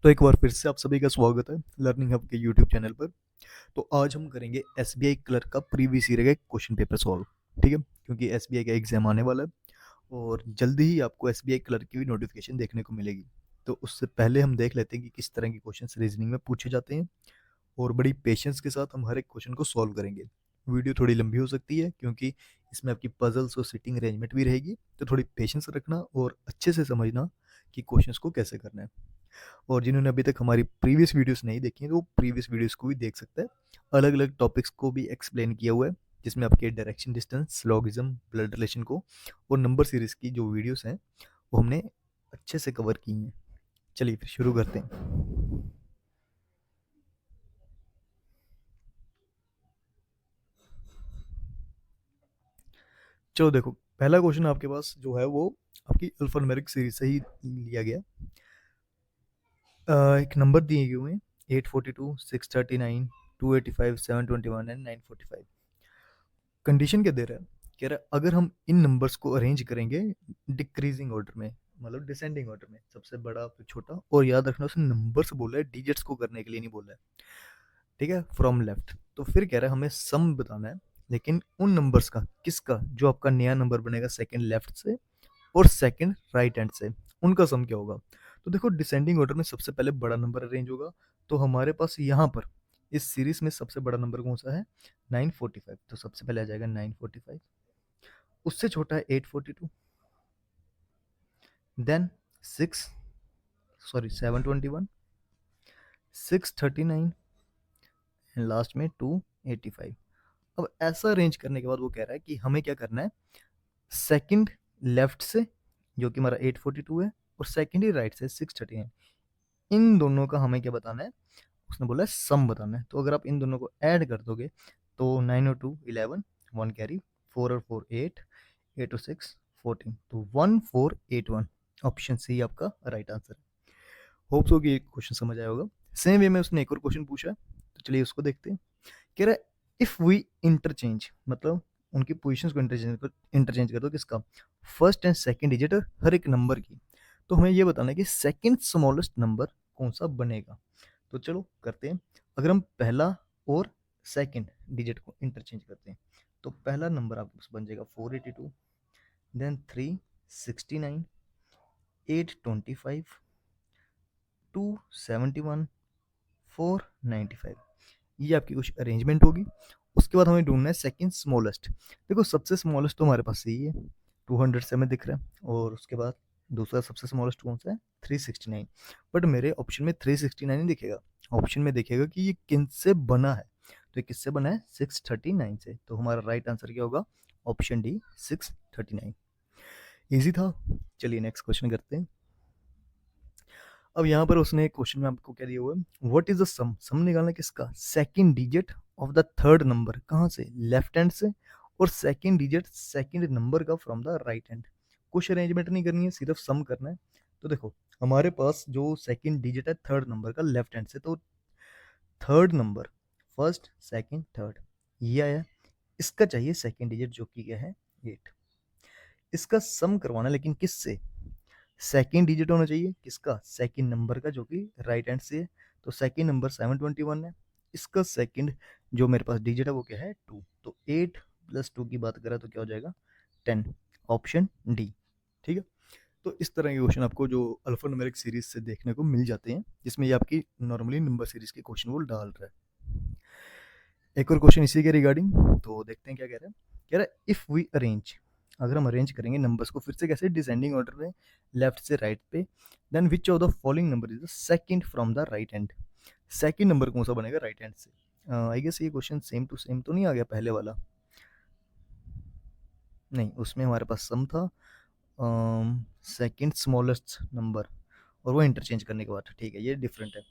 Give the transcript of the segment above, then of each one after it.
तो एक बार फिर से आप सभी का स्वागत है लर्निंग हब के यूट्यूब चैनल पर। तो आज हम करेंगे एसबीआई क्लर्क का प्रीवियस ईयर का क्वेश्चन पेपर सॉल्व। ठीक है, क्योंकि एसबीआई का एग्जाम आने वाला है और जल्दी ही आपको एसबीआई क्लर्क की भी नोटिफिकेशन देखने को मिलेगी। तो उससे पहले हम देख लेते हैं कि किस तरह के क्वेश्चन रीजनिंग में पूछे जाते हैं और बड़ी पेशेंस के साथ हम हर एक क्वेश्चन को सॉल्व करेंगे। वीडियो थोड़ी लंबी हो सकती है क्योंकि इसमें आपकी पजल्स और सिटिंग अरेंजमेंट भी रहेगी, तो थोड़ी पेशेंस रखना और अच्छे से समझना कि क्वेश्चंस को कैसे करना है। और जिन्होंने अभी तक हमारी प्रीवियस वीडियोस नहीं देखी हैं तो वो प्रीवियस वीडियोस को भी देख सकते हैं। अलग अलग टॉपिक्स को भी एक्सप्लेन किया हुआ है, जिसमें आपके डायरेक्शन डिस्टेंस, लॉगिज्म, ब्लड रिलेशन को और नंबर सीरीज की जो वीडियोस हैं वो हमने अच्छे से कवर की हैं। चलिए फिर शुरू करते हैं। चलो देखो, पहला क्वेश्चन आपके पास जो है वो आपकी अल्फान्यूमेरिक सीरीज से ही लिया गया। एक नंबर दिए हुए हैं 842, 639, 285, 721 एंड 945। कंडीशन क्या दे रहा है? कह रहा है अगर हम इन नंबर्स को अरेंज करेंगे डिक्रीजिंग ऑर्डर में, मतलब डिसेंडिंग ऑर्डर में, सबसे बड़ा फिर छोटा, और याद रखना उसने नंबर्स बोला है, डिजिट्स को करने के लिए नहीं बोला है। ठीक है, फ्रॉम लेफ्ट। तो फिर कह रहा है हमें सम बताना है, लेकिन उन नंबर्स का, किसका? जो आपका नया नंबर बनेगा सेकंड लेफ्ट से और सेकंड राइट हैंड से, उनका सम क्या होगा? तो देखो, डिसेंडिंग ऑर्डर में सबसे पहले बड़ा नंबर अरेंज होगा। तो हमारे पास यहाँ पर इस सीरीज में सबसे बड़ा नंबर कौन सा है? 945। तो सबसे पहले आ जाएगा 945। उससे छोटा है 842, देन 721, 639 एंड लास्ट में 285। अब ऐसा अरेंज करने के बाद वो कह रहा है कि हमें क्या करना है, सेकंड लेफ्ट से जो कि हमारा 842 है और सेकंड ही राइट से 639 है, इन दोनों का हमें क्या बताना है? उसने बोला है सम बताना है। तो अगर आप इन दोनों को ऐड कर दोगे तो 9 और 2 11, 1 कैरी, 4 और 4 8, 8 और 6 14, तो 1481 ऑप्शन सी आपका राइट आंसर है। होप सो कि क्वेश्चन समझ आया होगा। सेम वे में उसने एक और क्वेश्चन पूछा है, तो चलिए उसको देखते हैं। कह रहा है इफ वी इंटरचेंज, मतलब उनकी पोजीशंस को इंटरचेंज कर दो, किसका? फर्स्ट एंड सेकंड डिजिट हर एक नंबर की। तो हमें ये बताना है कि सेकंड स्मॉलेस्ट नंबर कौन सा बनेगा। तो चलो करते हैं। अगर हम पहला और सेकंड डिजिट को इंटरचेंज करते हैं तो पहला नंबर आपके पास बन जाएगा 482, देन 369, 825, 271, 495। ये आपकी कुछ अरेंजमेंट होगी। उसके बाद हमें ढूंढना है सेकंड स्मॉलेस्ट। देखो, सबसे स्मॉलेस्ट तो हमारे पास यही है, 200 से हमें दिख रहा है, और उसके बाद दूसरा सबसे स्मॉलेस्ट कौन सा है? 369। बट मेरे ऑप्शन में 369 नहीं दिखेगा, ऑप्शन में दिखेगा कि ये किन से बना है। तो ये किससे बना है? 639 से। तो हमारा राइट आंसर क्या होगा? Option D, 639। इजी था। चलिए नेक्स्ट क्वेश्चन करते हैं। अब यहाँ पर उसने एक क्वेश्चन में आपको क्या दिया हुआ है, व्हाट इज द सम? सम निकालना किसका? Second digit of the third number. कहाँ से? लेफ्ट हैंड से। और सेकंड डिजिट सेकंड नंबर का फ्रॉम द राइट हैंड। कुछ अरेंजमेंट नहीं करनी है, सिर्फ सम करना है। तो देखो, हमारे पास जो सेकंड डिजिट है थर्ड नंबर का लेफ्ट हैंड से, तो third number, first second third, ये आया। इसका चाहिए सेकंड डिजिट जो कि क्या है? 8। इसका सम करवाना, लेकिन किससे? सेकंड डिजिट होना चाहिए किसका? सेकंड नंबर का, जो कि राइट हैंड से है। तो सेकंड नंबर 721 है। इसका सेकंड जो मेरे पास डिजिट है वो क्या है? 2। तो 8 प्लस 2 की बात करें तो क्या हो जाएगा? 10। Option D. ठीक है। तो इस तरह के क्वेश्चन आपको जो अल्फा न्यूमेरिक सीरीज से देखने को मिल जाते हैं, जिसमें ये आपकी नॉर्मली नंबर सीरीज के क्वेश्चन वो डाल रहा है। एक और क्वेश्चन इसी के रिगार्डिंग, तो देखते हैं क्या कह रहा है। कह रहा है इफ वी अरेंज, अगर हम अरेंज करेंगे नंबर्स को फिर से कैसे? डिसेंडिंग ऑर्डर में, लेफ्ट से राइट पे, then which of the following number is the second from the right hand. Second number कौन सा बनेगा राइट हैंड से? आई गेस ये क्वेश्चन सेम टू सेम तो नहीं आ गया पहले वाला? नहीं, उसमें हमारे पास सम था, सेकंड स्मॉलेस्ट नंबर, और वो इंटरचेंज करने के बाद। ठीक है, ये डिफरेंट है।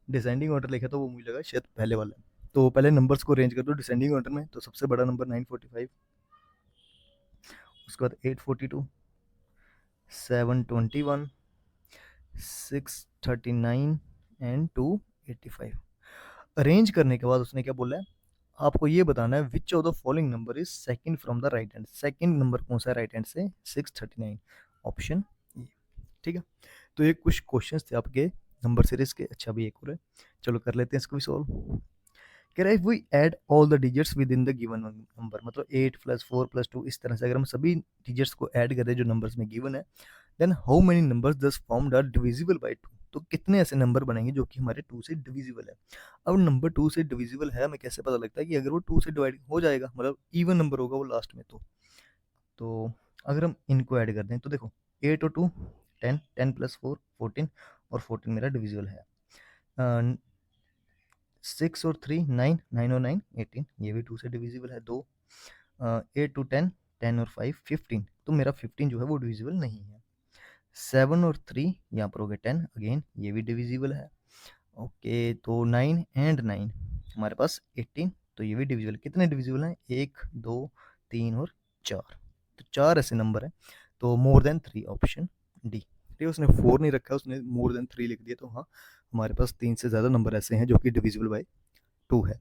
डिसेंडिंग ऑर्डर लिखा तो वो मुझे लगा शायद पहले वाला है। तो पहले नंबर्स को अरेंज कर दो डिसेंडिंग ऑर्डर में। तो सबसे बड़ा नंबर 945, उसके बाद 842, 721, 639 एंड 285। अरेंज करने के बाद उसने क्या बोला है? आपको ये बताना है विच of the following number is second from the right hand. Second number कौन सा है राइट हैंड से? 639, ऑप्शन ए। ठीक है। तो ये कुछ क्वेश्चंस थे आपके नंबर सीरीज के। अच्छा अभी एक और है, चलो कर लेते हैं इसको भी सॉल्व। कह रहा है we add all the digits within the given number, मतलब 8 + 4 + 2, इस तरह से अगर हम सभी डिजिट्स को ऐड करें जो नंबर्स में गिवन है, then how many numbers thus formed are divisible by 2, तो कितने ऐसे नंबर बनेंगे जो कि हमारे 2 से डिविजिबल है। अब नंबर 2 से डिविजिबल है, हमें कैसे पता लगता है कि अगर वो 2 से डिवाइड हो जाएगा, मतलब इवन नंबर होगा वो लास्ट में, तो अगर हम इनको ऐड कर दें तो देखो 8 और 2 10, 10 + 4 14, और 14 मेरा डिविजिबल है। 6 और 3 9, 9 और 9 18, ये भी 2 से डिविजिबल है। 2 8 to 10, 10 और 5 15, तो मेरा 15 जो है वो डिविजिबल नहीं है। 7 और 3 यहाँ पर हो गए 10, अगेन ये भी डिविजिबल है। ओके, तो 9 एंड 9 हमारे पास 18, तो ये भी डिविजिबल। कितने डिविजिबल हैं? 1 2 3 और 4, तो 4 ऐसे नंबर हैं, तो मोर देन 3, ऑप्शन डी। ठीक है, उसने 4 नहीं रखा, उसने मोर देन 3 लिख दिया, तो हाँ हमारे पास 3 से ज़्यादा नंबर ऐसे हैं जो कि डिविजिबल बाय 2 है।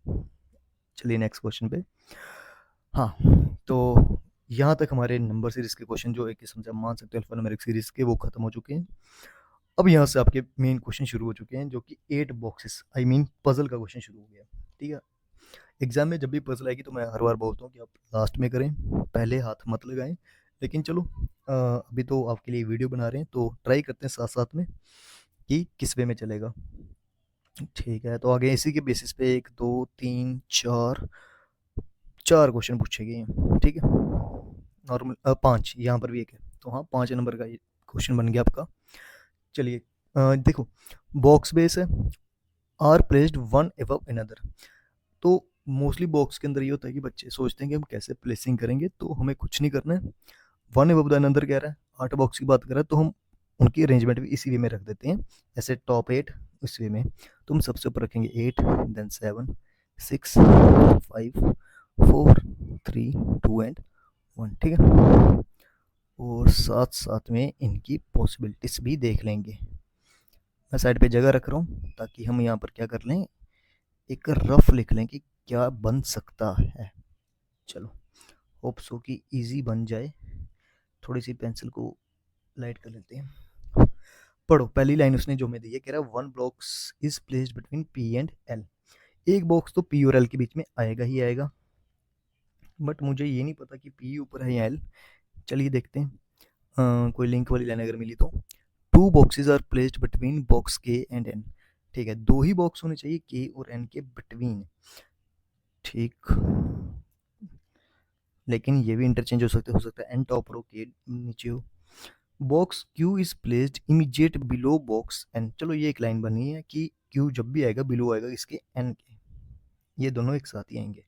चलिए नेक्स्ट क्वेश्चन पे। हाँ, तो यहाँ तक हमारे नंबर सीरीज के क्वेश्चन जो एक किस्म से हम मान सकते हैं अल्फान्यूमेरिक सीरीज के, वो खत्म हो चुके हैं। अब यहाँ से आपके मेन क्वेश्चन शुरू हो चुके हैं, जो कि 8 बॉक्सेस आई मीन पजल का क्वेश्चन शुरू हो गया। ठीक है, एग्जाम में जब भी पजल आएगी तो मैं हर बार बोलता हूँ कि आप लास्ट में करें, पहले हाथ मत लगाएं। लेकिन चलो अभी तो आपके लिए वीडियो बना रहे हैं, तो ट्राई करते हैं साथ साथ में कि किस वे में चलेगा। ठीक है, तो आगे इसी के बेसिस पे 1 2 3 4 4 क्वेश्चन पूछे गए हैं। ठीक है, नॉर्मल 5 यहाँ पर भी एक है, तो हाँ 5 नंबर का ये क्वेश्चन बन गया आपका। चलिए देखो, बॉक्स बेस है, are placed one above another, तो मोस्टली बॉक्स के अंदर ये होता है कि बच्चे सोचते हैं कि हम कैसे प्लेसिंग करेंगे, तो हमें कुछ नहीं करना है। वन एबव द अनदर कह रहा है, 8 बॉक्स की बात कर रहा है, तो हम उनकी अरेंजमेंट भी इसी वे में रख देते हैं, ऐसे टॉप 8 इस वे में। तो हम सबसे ऊपर रखेंगे 8, देन 7 6 5 4 3 2 एंड 1। ठीक है, और साथ साथ में इनकी पॉसिबिलिटीज भी देख लेंगे। मैं साइड पे जगह रख रहा हूँ ताकि हम यहाँ पर क्या कर लें, एक रफ लिख लें कि क्या बन सकता है। चलो, होप सो कि इजी बन जाए। थोड़ी सी पेंसिल को लाइट कर लेते हैं। पढ़ो, पहली लाइन उसने जो हमें दी है, कह रहा है one box is placed between P and L, एक बॉक्स तो पी और एल के बीच में आएगा ही आएगा, बट मुझे ये नहीं पता कि पी ऊपर है या एल। चलिए देखते हैं, कोई लिंक वाली लाइन अगर मिली तो। 2 boxes are placed between box के एंड एन, ठीक है, 2 ही बॉक्स होने चाहिए के और एन के बिटवीन। ठीक, लेकिन ये भी इंटरचेंज हो सकता है एन टॉप रो के नीचे हो। Box Q is placed immediate below box N, चलो ये एक लाइन बनी है कि क्यू जब भी आएगा बिलो आएगा इसके एन के, ये दोनों एक साथ ही आएंगे।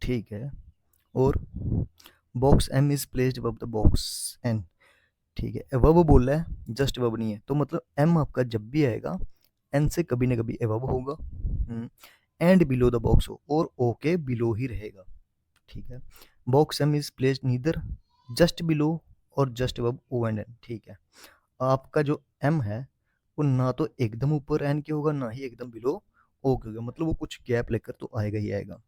ठीक है, और box M is placed above the box N, ठीक है, एवब बोल रहा है, जस्ट एवब नहीं है, तो मतलब एम आपका जब भी आएगा एन से कभी ना कभी एवब होगा, एंड बिलो द बॉक्स हो, और ओ के बिलो ही रहेगा। ठीक है, box M is placed neither just below और just above O and N. ठीक है, आपका जो एम है वो ना तो एकदम ऊपर एन के होगा, ना ही एकदम बिलो ओ के होगा, मतलब वो कुछ गैप लेकर तो आएगा ही आएगा।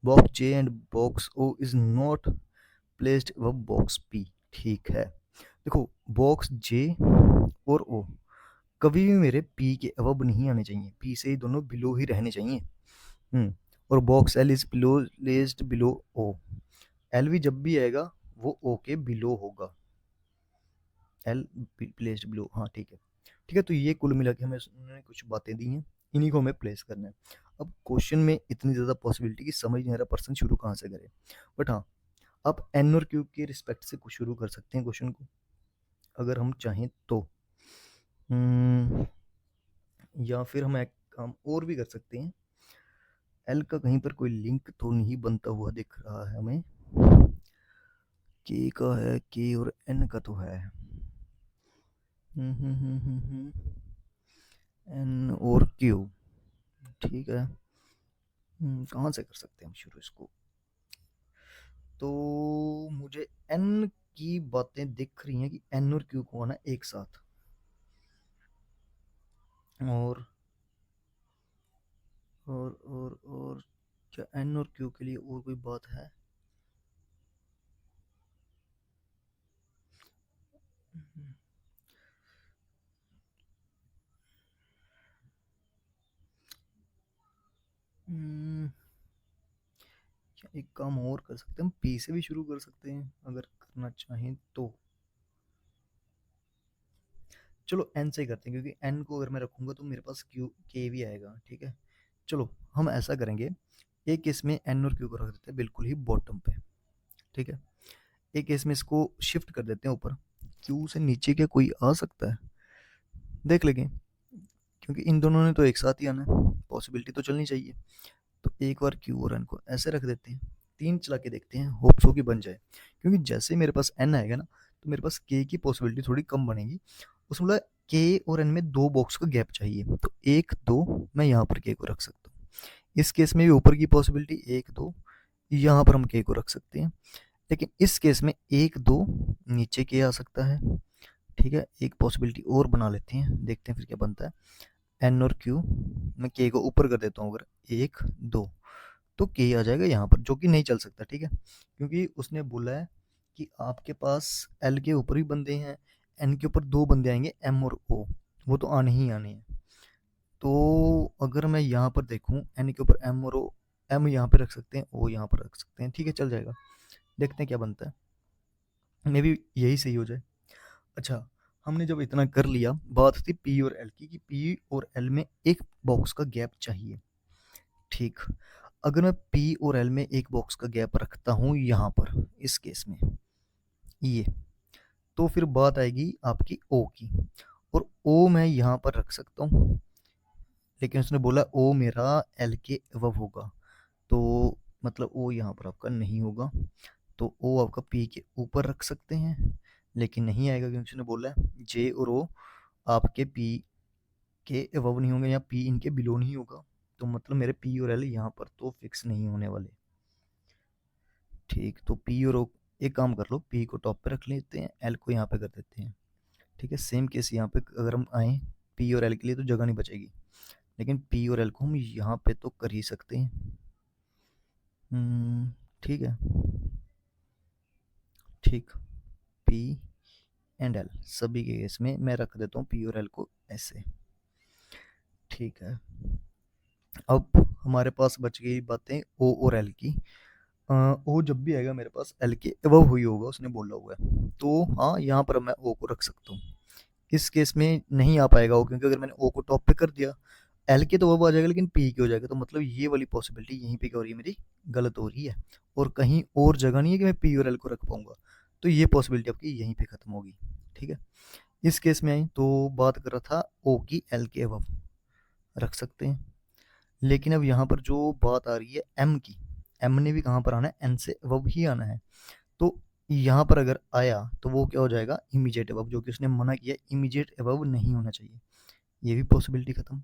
Box J and box O is not placed above box P, ठीक है, देखो बॉक्स जे और ओ कभी भी मेरे पी के अबव नहीं आने चाहिए, पी से ही दोनों बिलो ही रहने चाहिए। और box L is placed below O, L भी जब भी आएगा वो ओ के बिलो होगा, एल प्लेस्ड बिलो, हाँ ठीक है। ठीक है, तो ये कुल मिला के हमें उन्होंने कुछ बातें दी हैं, इन्हीं को हमें प्लेस करना है। अब क्वेश्चन में इतनी ज़्यादा पॉसिबिलिटी की समझ नहीं आ रहा पर्सन शुरू कहाँ से करे, बट हाँ आप एन और क्यू के रिस्पेक्ट से कुछ शुरू कर सकते हैं क्वेश्चन को अगर हम चाहें तो। या फिर हम एक काम और भी कर सकते हैं, एल का कहीं पर कोई लिंक तो नहीं बनता हुआ दिख रहा है हमें, के का है, के और एन का तो है, एन और क्यू, ठीक है, कहाँ से कर सकते हैं हम शुरू इसको, तो मुझे एन की बातें दिख रही हैं कि एन और क्यू को आना एक साथ, और और क्या एन और क्यू के लिए और कोई बात है? एक काम और कर सकते हैं, हम पी से भी शुरू कर सकते हैं अगर करना चाहें तो। चलो एन से ही करते हैं, क्योंकि एन को अगर मैं रखूंगा तो मेरे पास क्यू के भी आएगा। ठीक है, चलो हम ऐसा करेंगे, एक केस में एन और क्यू को रख देते हैं बिल्कुल ही बॉटम पे। ठीक है, एक केस में इसको शिफ्ट कर देते हैं ऊपर। क्यू से नीचे क्या कोई आ सकता है, देख लेंगे, क्योंकि इन दोनों ने तो एक साथ ही आना है, पॉसिबिलिटी तो चलनी चाहिए। तो एक बार क्यू और एन को ऐसे रख देते हैं, तीन चला के देखते हैं, होप्स हो कि बन जाए। क्योंकि जैसे ही मेरे पास एन आएगा ना, तो मेरे पास के की पॉसिबिलिटी थोड़ी कम बनेगी। उसमें बोला के और एन में दो बॉक्स का गैप चाहिए, तो एक दो मैं यहाँ पर के को रख सकता हूँ। इस केस में भी ऊपर की पॉसिबिलिटी एक दो, यहाँ पर हम के को रख सकते हैं। लेकिन इस केस में एक दो नीचे के आ सकता है। ठीक है, एक पॉसिबिलिटी और बना लेते हैं, देखते हैं फिर क्या बनता है। एन और क्यू, मैं के को ऊपर कर देता हूँ, अगर एक दो तो के आ जाएगा यहाँ पर, जो कि नहीं चल सकता। ठीक है, क्योंकि उसने बोला है कि आपके पास एल के ऊपर भी बंदे हैं, एन के ऊपर दो बंदे आएंगे एम और ओ, वो तो आने ही आने हैं। तो अगर मैं यहाँ पर देखूँ, एन के ऊपर एम और ओ, एम यहाँ पे रख सकते हैं, ओ यहाँ पर रख सकते हैं। ठीक है, चल जाएगा, देखते हैं क्या बनता है, मे भी यही सही हो जाए। अच्छा, हमने जब इतना कर लिया, बात थी पी और एल की, कि पी और एल में एक बॉक्स का गैप चाहिए। ठीक, अगर मैं पी और एल में एक बॉक्स का गैप रखता हूँ यहाँ पर, इस केस में ये, तो फिर बात आएगी आपकी ओ की, और ओ मैं यहाँ पर रख सकता हूँ, लेकिन उसने बोला ओ मेरा एल के अबव होगा, तो मतलब ओ यहाँ पर आपका नहीं होगा। तो ओ आपका पी के ऊपर रख सकते हैं, लेकिन नहीं आएगा, क्योंकि उसने बोला है जे और ओ आपके पी के अबव नहीं होंगे, या पी इनके बिलो नहीं होगा। तो मतलब मेरे पी और एल यहाँ पर तो फिक्स नहीं होने वाले। ठीक, तो पी और ओ, एक काम कर लो, पी को टॉप पे रख लेते हैं, एल को यहाँ पे कर देते हैं। ठीक है, सेम केस यहाँ पे अगर हम आए पी और एल के लिए, तो जगह नहीं बचेगी, लेकिन पी और एल को हम यहाँ पे तो कर ही सकते हैं। ठीक है, ठीक, पी एंड एल सभी के केस में मैं रख देता हूँ पी और एल को ऐसे। ठीक है, अब हमारे पास बच गई बातें ओ और एल की। ओ जब भी आएगा मेरे पास एल के अबव हुई होगा, उसने बोला हुआ है, तो हाँ यहाँ पर मैं ओ को रख सकता हूँ। इस केस में नहीं आ पाएगा वो, क्योंकि अगर मैंने ओ को टॉप पे कर दिया, एल के तो अब आ जाएगा, लेकिन पी के हो जाएगा, तो मतलब ये वाली पॉसिबिलिटी यहीं पे क्या हो रही है मेरी, गलत हो रही है, और कहीं और जगह नहीं है कि मैं पी और एल को रख पाऊंगा। तो ये पॉसिबिलिटी आपकी यहीं पे खत्म होगी। ठीक है, इस केस में आई तो बात कर रहा था ओ की एल के अबव रख सकते हैं, लेकिन अब यहाँ पर जो बात आ रही है एम की, एम ने भी कहाँ पर आना है, एन से अबव ही आना है। तो यहाँ पर अगर आया तो वो क्या हो जाएगा, इमीडिएट अबव, जो कि उसने मना किया, इमीडिएट अबव नहीं होना चाहिए, ये भी पॉसिबिलिटी खत्म।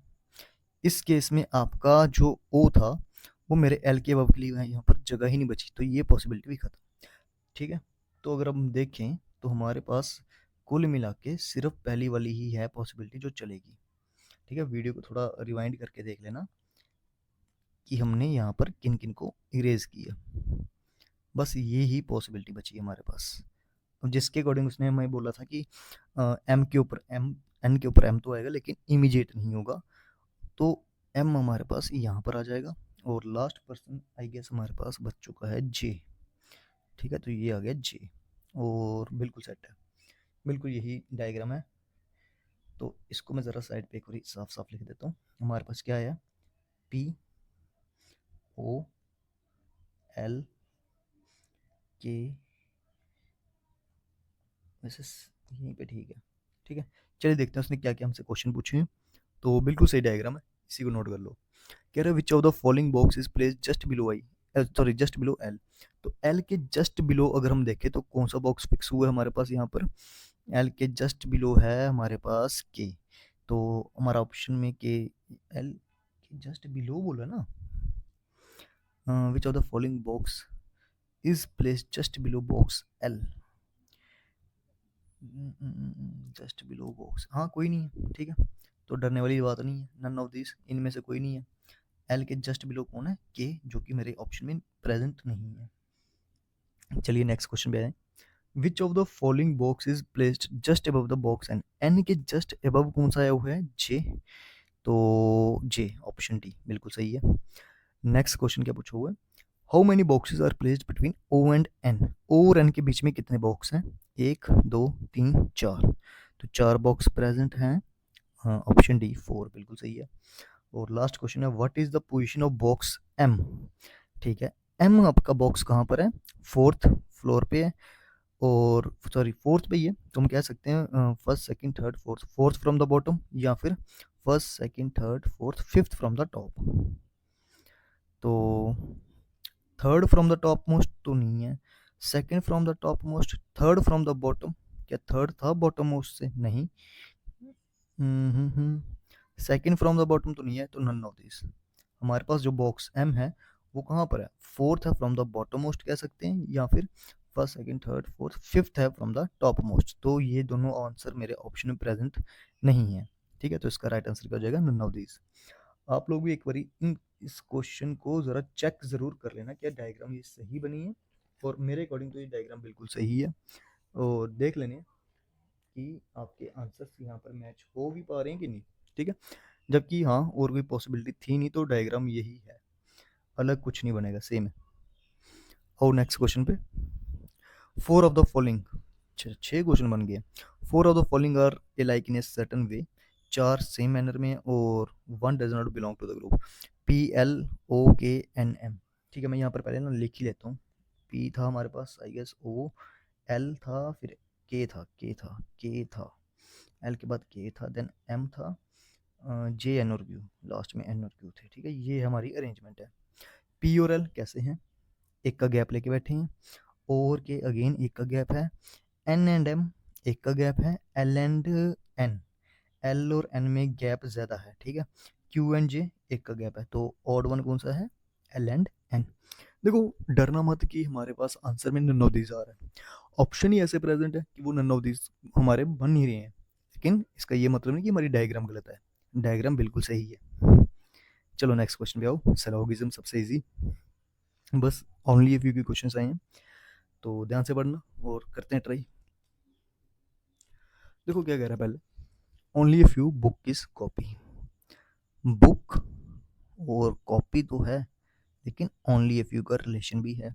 इस केस में आपका जो ओ था वो मेरे एल के अबव के लिए यहाँ पर जगह ही नहीं बची, तो ये पॉसिबिलिटी भी खत्म। ठीक है, तो अगर हम देखें तो हमारे पास कुल मिला के सिर्फ पहली वाली ही है पॉसिबिलिटी जो चलेगी। ठीक है, वीडियो को थोड़ा रिवाइंड करके देख लेना कि हमने यहाँ पर किन किन को इरेज किया, बस ये ही पॉसिबिलिटी बची है हमारे पास। अब जिसके अकॉर्डिंग उसने हमें बोला था कि एम के ऊपर एम, एन के ऊपर एम तो आएगा लेकिन इमीडिएट नहीं होगा, तो एम हमारे पास यहाँ पर आ जाएगा, और लास्ट पर्सन आई गेस हमारे पास बच चुका है जे। ठीक है, तो ये आ गया जे, और बिल्कुल सेट है, बिल्कुल यही डायग्राम है। तो इसको मैं ज़रा साइड पे एक बार साफ साफ लिख देता हूँ। हमारे पास क्या है, पी ओ एल के, वैसे यहीं पे ठीक है। ठीक है, चलिए देखते हैं उसने क्या क्या हमसे क्वेश्चन पूछे हैं। तो बिल्कुल सही डायग्राम है, इसी को नोट कर लो। कह रहे विच of the following box is place just below I, sorry just below L. तो एल के जस्ट बिलो अगर हम देखें तो कौन सा बॉक्स फिक्स हुआ है हमारे पास यहाँ पर, एल के जस्ट बिलो है हमारे पास के। तो हमारा ऑप्शन में के, एल के जस्ट बिलो बोला ना, विच of the following box is place just below box L, just below box, हाँ कोई नहीं है। ठीक है, तो डरने वाली बात नहीं है, नन ऑफ दिस, इनमें से कोई नहीं है। एल के जस्ट बिलो कौन है, के, जो कि मेरे ऑप्शन में प्रेजेंट नहीं है। चलिए नेक्स्ट क्वेश्चन पे आए, which of the following box is placed just above the box N, N के जस्ट अबव कौन सा आया हुआ है, जे, तो जे ऑप्शन डी बिल्कुल सही है। नेक्स्ट क्वेश्चन क्या पूछा हुआ है, how many boxes are placed between O and N, O और एन के बीच में कितने बॉक्स हैं? 1 2 3 4, तो 4 बॉक्स प्रेजेंट हैं। ऑप्शन डी 4 बिल्कुल सही है। और लास्ट क्वेश्चन है what is the position of box M. ठीक है, एम आपका बॉक्स कहाँ पर है? फोर्थ फ्लोर पे है, और सॉरी फोर्थ पे ही है, तो हम कह सकते हैं first second third fourth, fourth from the bottom, या फिर first second third fourth fifth from the top. तो third from the top most तो नहीं है, second from the top most, third from the bottom, क्या थर्ड था bottom most से? नहीं। सेकंड फ्रॉम द बॉटम तो नहीं है, तो नन ऑफ दिस। हमारे पास जो बॉक्स एम है वो कहाँ पर है? फोर्थ है फ्रॉम द बॉटम मोस्ट कह सकते हैं, या फिर first second third fourth fifth है फ्रॉम द टॉप मोस्ट। तो ये दोनों आंसर मेरे ऑप्शन में प्रेजेंट नहीं है। ठीक है, तो इसका राइट आंसर क्या हो जाएगा? None of this. आप लोग भी एक बार इस क्वेश्चन को ज़रा चेक ज़रूर कर लेना क्या डायग्राम ये सही बनी है, और मेरे अकॉर्डिंग तो ये डायग्राम बिल्कुल सही है। और देख लेने कि आपके आंसर्स यहाँ पर मैच हो भी पा रहे हैं कि नहीं। ठीक है, जबकि हाँ और कोई पॉसिबिलिटी थी नहीं, तो डायग्राम यही है, अलग कुछ नहीं बनेगा, सेम है। और नेक्स्ट क्वेश्चन पे, four of the following, 6 question बन गए। Four of the following are like in a certain way, 4 same manner में, और 1 does not belong to the group PLOKNM। ठीक है, मैं यहाँ पर पहले ना लिख ही लेता हूँ। P था हमारे पास आई गेस, O, L था, फिर K था, L के बाद K था, देन M था, J N और Q, लास्ट में N और Q थे। ठीक है, ये हमारी अरेंजमेंट है। P और L कैसे हैं? एक का गैप लेके बैठे हैं, और के अगेन एक का गैप है, N एंड M एक का गैप है, L एंड N, L और N में गैप ज़्यादा है। ठीक है, Q एंड J एक का गैप है, तो ऑड वन कौन सा है? L and N। देखो डरना मत कि हमारे पास आंसर में नन ऑफ दीज आ रहा है, ऑप्शन ही ऐसे प्रेजेंट है कि वो नन ऑफ दीज हमारे बन नहीं रहे हैं, लेकिन इसका ये मतलब नहीं कि हमारी डायग्राम गलत है, डायग्राम बिल्कुल सही है। चलो नेक्स्ट क्वेश्चन पे आओ। सिलोगिज्म सबसे इजी, बस ओनली ए फ्यू के क्वेश्चंस आए हैं, तो ध्यान से पढ़ना और करते हैं ट्राई। देखो क्या कह रहा है पहले, only a few book is copy. Book और कॉपी तो है, लेकिन ओनली ए फ्यू का रिलेशन भी है।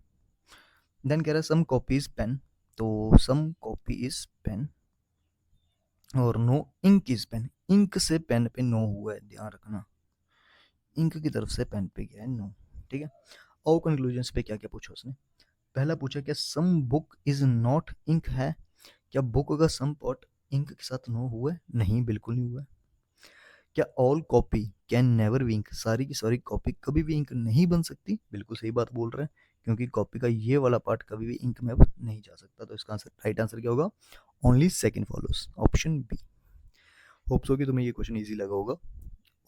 देन कह रहा है सम कॉपी इज पेन, तो सम कॉपी इज पेन, और no ink is pen, ink से पेन पे नो हुआ है, ध्यान रखना, इंक की तरफ से पेन पे गया है नो। ठीक है, और कंक्लूजन पे क्या क्या पूछा उसने? पहला पूछा क्या some book is not ink है, क्या बुक का सम पार्ट इंक के साथ नो हुआ है? नहीं, बिल्कुल नहीं हुआ है। क्या all copy can never be ink, सारी की सारी कॉपी कभी भी इंक नहीं बन सकती? बिल्कुल सही बात बोल रहे हैं, क्योंकि कॉपी का ये वाला पार्ट कभी भी इंक में नहीं जा सकता। तो इसका आंसर राइट आंसर क्या होगा? Only second follows, option B. Hopes हो कि तुम्हें ये क्वेश्चन इजी लगा होगा,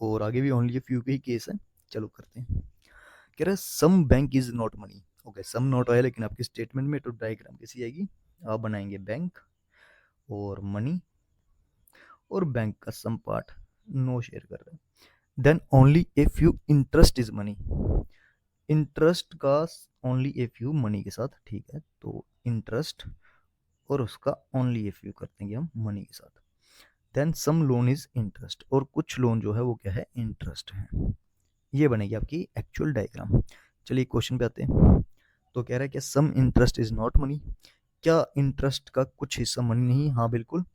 और आगे भी ओनली फ्यू के ही केस है। चलो करते हैं। कह रहा है some bank is not money. Okay, some not आया, लेकिन आपकी स्टेटमेंट में तो डायग्राम कैसी आएगी? आप बनाएंगे बैंक और मनी, और बैंक का सम पार्ट नो शेयर कर रहे हैं, then only if you interest is money, interest का ओनली इफ यू मनी के साथ। ठीक है, तो इंटरेस्ट और उसका ओनली इफ यू कर देंगे हम मनी के साथ। Then some loan is interest, और कुछ लोन जो है वो क्या है? इंटरेस्ट है। ये बनेगी आपकी एक्चुअल डायग्राम। चलिए क्वेश्चन पे आते हैं। तो कह रहा है कि some interest is not money, क्या इंटरेस्ट का कुछ हिस्सा मनी नहीं? हाँ बिल्कुल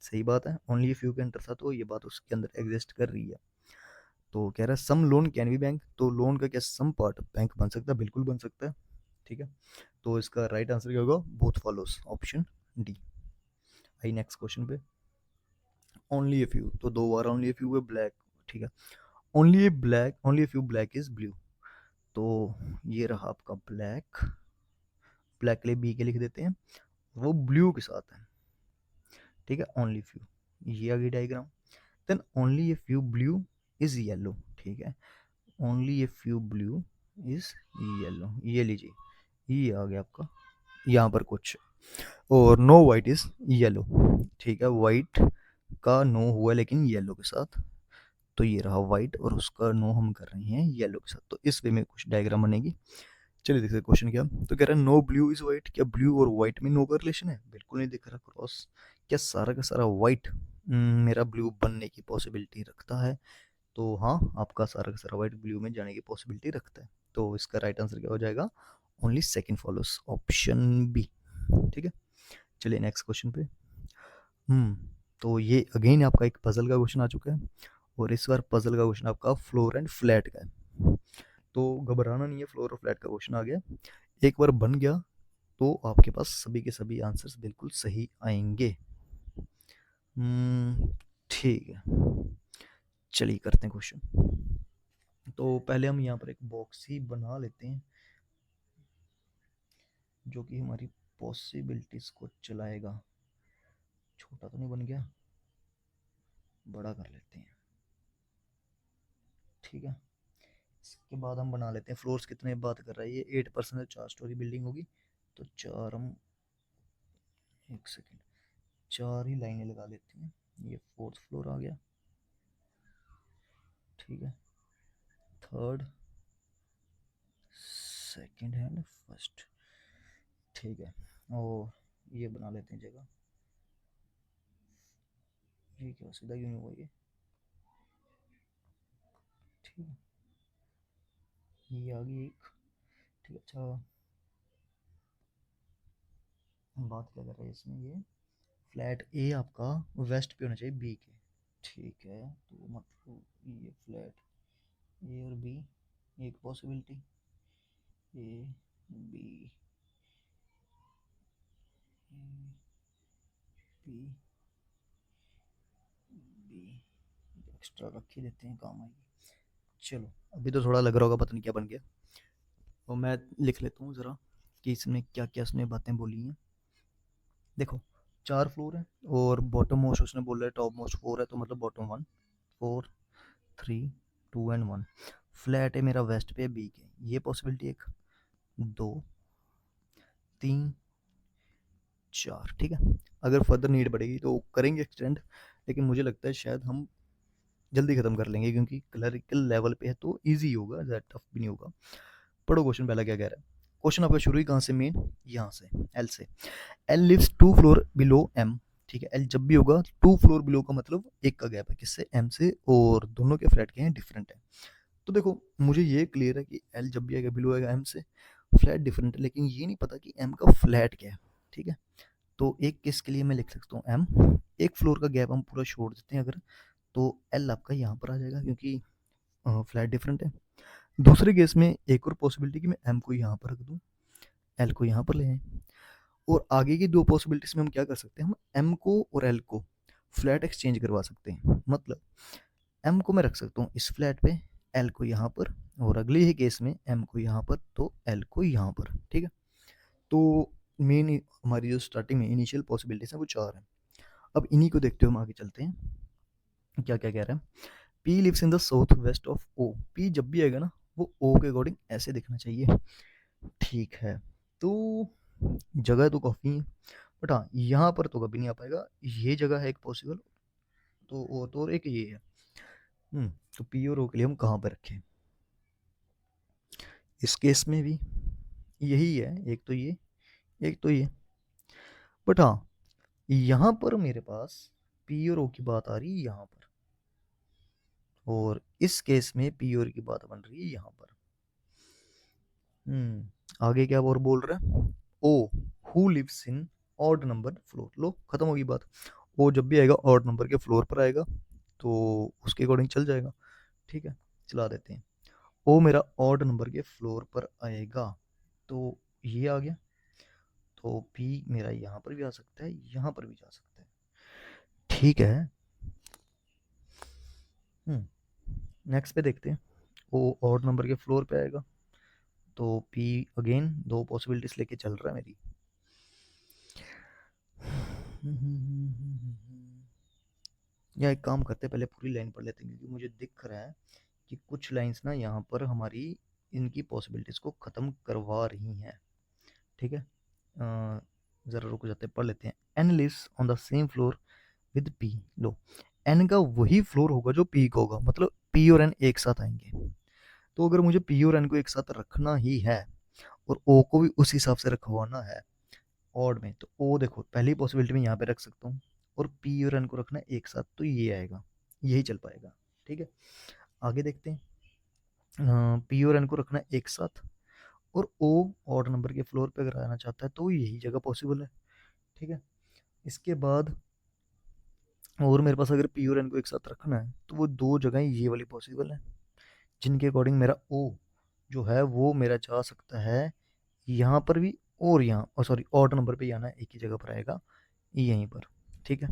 सही बात है, ओनली इफ यू का इंटरेस्ट था, तो ये बात उसके अंदर एग्जिस्ट कर रही है। तो कह रहा है सम लोन कैन बी बैंक, तो लोन का क्या सम पार्ट बैंक बन सकता है? बिल्कुल बन सकता है। ठीक है, तो इसका राइट आंसर क्या होगा? Both follows, option D. आई नेक्स्ट क्वेश्चन पे, ओनली ए फ्यू, तो 2 बार ओनली ए फ्यू है ब्लैक। ठीक है, only a few black is blue, तो ये रहा आपका ब्लैक, ब्लैक के लिए बी के लिख देते हैं, वो ब्लू के साथ है। ठीक है, ओनली फ्यू, ये आ गई diagram. Then only a few blue is yellow. ठीक है, only a few blue is yellow, ये लीजिए, ये आ गया आपका यहाँ पर कुछ, और नो वाइट इज येलो। ठीक है, वाइट का नो हुआ लेकिन येलो के साथ, तो ये रहा वाइट, और उसका नो हम कर रहे हैं येलो के साथ, तो इस वे में कुछ डायग्राम बनेगी। चलिए देखते हैं क्वेश्चन क्या। तो कह रहा है नो ब्लू इज वाइट, क्या ब्लू और वाइट में नो का रिलेशन है? बिल्कुल नहीं दिख रहा क्रॉस। क्या सारा का सारा वाइट मेरा ब्लू बनने की पॉसिबिलिटी रखता है? तो हाँ, आपका सारा का सारा वाइट ब्लू में जाने की पॉसिबिलिटी रखता है। तो इसका राइट आंसर क्या हो जाएगा? Only second follows, option B. ठीक है, चलिए नेक्स्ट क्वेश्चन पे। तो ये अगेन आपका एक पजल का क्वेश्चन आ चुका है, और इस बार पजल का क्वेश्चन आपका फ्लोर एंड फ्लैट का है। तो घबराना नहीं है, फ्लोर और फ्लैट का क्वेश्चन आ गया, एक बार बन गया तो आपके पास सभी के सभी आंसर्स बिल्कुल सही आएंगे। ठीक है, चलिए करते हैं क्वेश्चन। तो पहले हम यहाँ पर एक बॉक्स ही बना लेते हैं जो कि हमारी पॉसिबिलिटीज को चलाएगा। छोटा तो नहीं बन गया, बड़ा कर लेते हैं। ठीक है, इसके बाद हम बना लेते हैं फ्लोर्स कितने बात कर रहा है ये, 8% है, 4 स्टोरी बिल्डिंग होगी, तो 4 हम, एक सेकेंड, 4 ही लाइनें लगा लेते हैं। ये 4th फ्लोर आ गया। ठीक है, थर्ड, सेकंड एंड फर्स्ट। ठीक है, और ये बना लेते हैं जगह। ये क्या सीधा क्यों नहीं हुआ ये? ठीक है, ये आ गई एक। ठीक है, अच्छा बात क्या कर रहे हैं इसमें, ये फ्लैट ए आपका वेस्ट पे होना चाहिए बी के। ठीक है, तो मतलब ये फ्लैट ए और बी, एक possibility, A B, B, B, extra रख ही देते हैं, काम आएगी। चलो, अभी तो थोड़ा लग रहा होगा पता नहीं क्या बन गया, तो मैं लिख लेता हूँ ज़रा कि इसमें क्या क्या उसने बातें बोली हैं। देखो, 4 फ्लोर है और बॉटम मोस्ट उसने बोला है टॉप मोस्ट 4 है, तो मतलब बॉटम 1, 4, 3, 2 एंड 1। फ्लैट है मेरा वेस्ट पे बी के, ये पॉसिबिलिटी 1, 2, 3, 4। ठीक है, अगर फर्दर नीड बढ़ेगी तो करेंगे एक्सटेंड, लेकिन मुझे लगता है शायद हम जल्दी खत्म कर लेंगे क्योंकि क्लरिकल लेवल पे है तो इजी होगा, ज़्यादा टफ भी नहीं होगा। पढ़ो क्वेश्चन पहला क्या कह रहा है। क्वेश्चन आपका शुरू ही कहाँ से, मेन यहाँ से, एल से। L lives 2 floor below M. ठीक है, एल जब भी होगा 2 फ्लोर बिलो का मतलब एक का गैप है किससे, एम से, और दोनों के फ्लैट के हैं डिफरेंट है। तो देखो, मुझे ये क्लियर है कि एल जब भी आएगा बिलो आएगा एम से, फ्लैट डिफरेंट है, लेकिन ये नहीं पता कि एम का फ्लैट क्या है। ठीक है, तो एक केस के लिए मैं लिख सकता हूँ एम, एक फ्लोर का गैप हम पूरा छोड़ देते हैं अगर, तो एल आपका यहाँ पर आ जाएगा क्योंकि फ्लैट डिफरेंट है। दूसरे केस में एक और पॉसिबिलिटी कि मैं एम को यहाँ पर रख दूँ, एल को यहाँ पर ले आए, और आगे की 2 पॉसिबिलिटीज में हम क्या कर सकते हैं, हम एम को और एल को फ्लैट एक्सचेंज करवा सकते हैं। मतलब एम को मैं रख सकता हूँ इस फ्लैट पे, एल को यहाँ पर, और अगले ही केस में एम को यहाँ पर तो एल को यहाँ पर। ठीक है, तो मेन हमारी जो स्टार्टिंग में इनिशियल पॉसिबिलिटीज हैं वो 4 हैं। अब इन्हीं को देखते हुए हम आगे चलते हैं, क्या क्या कह रहे हैं। P lives in the south west of O. P जब भी आएगा ना वो ओ के अकॉर्डिंग ऐसे दिखना चाहिए। ठीक है, तो जगह तो काफ़ी है, बट हाँ यहाँ पर तो कभी नहीं आ पाएगा, ये जगह है एक पॉसिबल, तो और एक ये है। तो पी और ओ के लिए हम कहाँ पर रखें, इस केस में भी यही है, एक तो ये, एक तो ये, बट हाँ यहाँ पर मेरे पास पी और ओ की बात आ रही है यहाँ पर, और इस केस में पी और की बात बन रही है यहाँ पर। आगे क्या और बोल रहा है, O who lives in odd number floor. लो खत्म होगी बात, ओ जब भी आएगा ऑड नंबर के फ्लोर पर आएगा, तो उसके अकॉर्डिंग चल जाएगा। ठीक है, चला देते हैं, ओ मेरा ऑड नंबर के फ्लोर पर आएगा, तो ये आ गया, तो पी मेरा यहाँ पर भी आ सकता है, यहाँ पर भी जा सकता है। ठीक है, नेक्स्ट पे देखते हैं, ओ ऑड नंबर के फ्लोर पे आएगा, तो पी अगेन 2 पॉसिबिलिटीज लेके चल रहा है मेरी। या एक काम करते हैं, पहले पूरी लाइन पढ़ लेते हैं क्योंकि मुझे दिख रहा है कि कुछ लाइंस ना यहाँ पर हमारी इनकी पॉसिबिलिटीज को ख़त्म करवा रही हैं। ठीक है, ज़रा रुक जाते हैं, पढ़ लेते हैं। N lives on the same floor with P. लो, एन का वही फ्लोर होगा जो पी का होगा, मतलब पी और एन एक साथ आएंगे। तो अगर मुझे पी और एन को एक साथ रखना ही है और ओ को भी उस हिसाब से रखवाना है ऑड में, तो ओ देखो पहली पॉसिबिलिटी में यहाँ पे रख सकता हूँ, और पी और एन को रखना है एक साथ, तो ये आएगा, यही चल पाएगा। ठीक है, आगे देखते हैं। पी और एन को रखना है एक साथ, और ओ ऑड नंबर के फ्लोर पे अगर आना चाहता है तो यही जगह पॉसिबल है। ठीक है, इसके बाद और मेरे पास अगर पी और एन को एक साथ रखना है तो वो दो जगह ये वाली पॉसिबल है, जिनके अकॉर्डिंग मेरा ओ जो है वो मेरा जा सकता है यहाँ पर भी, और यहाँ सॉरी ऑड नंबर पे जाना है, एक ही जगह पर आएगा यहीं पर। ठीक है,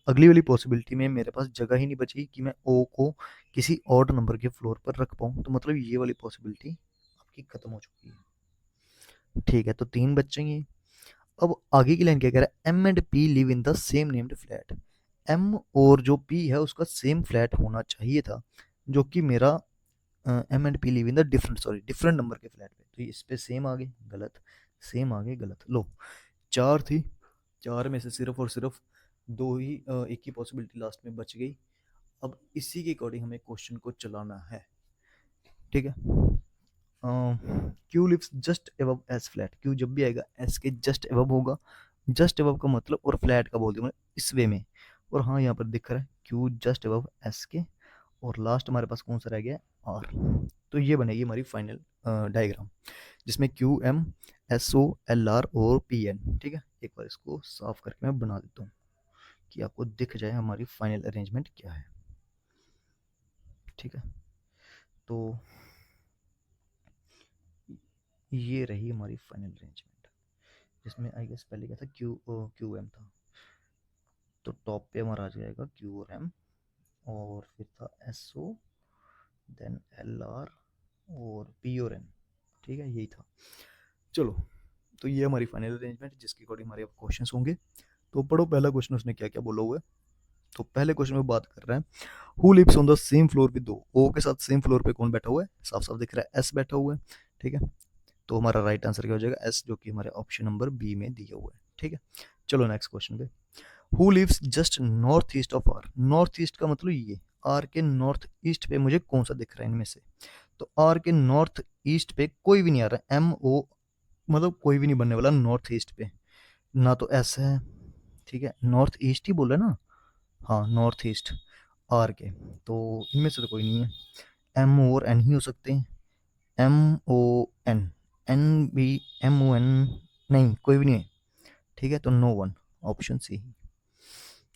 अगली वाली पॉसिबिलिटी में मेरे पास जगह ही नहीं बची कि मैं ओ को किसी ऑड नंबर के फ्लोर पर रख पाऊँ, तो मतलब ये वाली पॉसिबिलिटी आपकी खत्म हो चुकी है। ठीक है, तो तीन बचेंगे। अब आगे की लाइन क्या कह रहा है, M and P live in the same named flat. M और जो पी है उसका सेम फ्लैट होना चाहिए था, जो कि मेरा M and P live in the different number के फ्लैट पे, तो इस पे सेम आ गए गलत, सेम आ गए गलत। लो, चार थी, चार में से सिर्फ और सिर्फ दो ही एक ही पॉसिबिलिटी लास्ट में बच गई। अब इसी के अकॉर्डिंग हमें क्वेश्चन को चलाना है। ठीक है, Q lives just above S flat, Q जब भी आएगा एस के जस्ट एबव होगा। जस्ट एबव का मतलब, और फ्लैट का बोल दिया मैंने इस वे में, और हाँ यहाँ पर दिख रहा है क्यू जस्ट एबव एस के, और लास्ट हमारे पास कौन सा रह गया, आर। तो ये बनेगी हमारी फाइनल डायग्राम, जिसमें Q M S O L R और पी एन। ठीक है, एक बार इसको साफ करके मैं बना देता हूँ कि आपको दिख जाए हमारी फाइनल अरेंजमेंट क्या है। ठीक है, तो ये रही हमारी फाइनल अरेंजमेंट, जिसमें आई गेस पहले क्या था, क्यू एम था, तो टॉप पे हमारा आ जाएगा क्यू और एम, और फिर था S O, then L R और पी और एन। ठीक है, यही था। चलो, तो ये हमारी फाइनल अरेंजमेंट, जिसके अकॉर्डिंग हमारे अब क्वेश्चंस होंगे। तो पढ़ो पहला क्वेश्चन उसने क्या क्या बोला हुआ है। तो पहले क्वेश्चन में बात कर रहे हैं, who lives on the same floor with though, O के साथ सेम फ्लोर पे कौन बैठा हुआ है, साफ साफ दिख रहा है एस बैठा हुआ है। ठीक है, तो हमारा राइट आंसर क्या हो जाएगा, एस, जो कि हमारे ऑप्शन नंबर बी में दिया हुआ है। ठीक है, चलो नेक्स्ट क्वेश्चन पे, who lives just north east of R, north east का मतलब ये आर के नॉर्थ ईस्ट पे मुझे कौन सा दिख रहा है इनमें से, तो आर के नॉर्थ ईस्ट पे कोई भी नहीं आ रहा है, एम ओ मतलब कोई भी नहीं बनने वाला नॉर्थ ईस्ट पे, ना तो एस है। ठीक है, नॉर्थ ईस्ट ही बोल रहे ना, हाँ नॉर्थ ईस्ट आर के, तो इनमें से तो कोई नहीं है। एम ओ और एन ही हो सकते हैं, M O N, N B, M O N नहीं, कोई भी नहीं है। ठीक है, तो नो वन, ऑप्शन सी।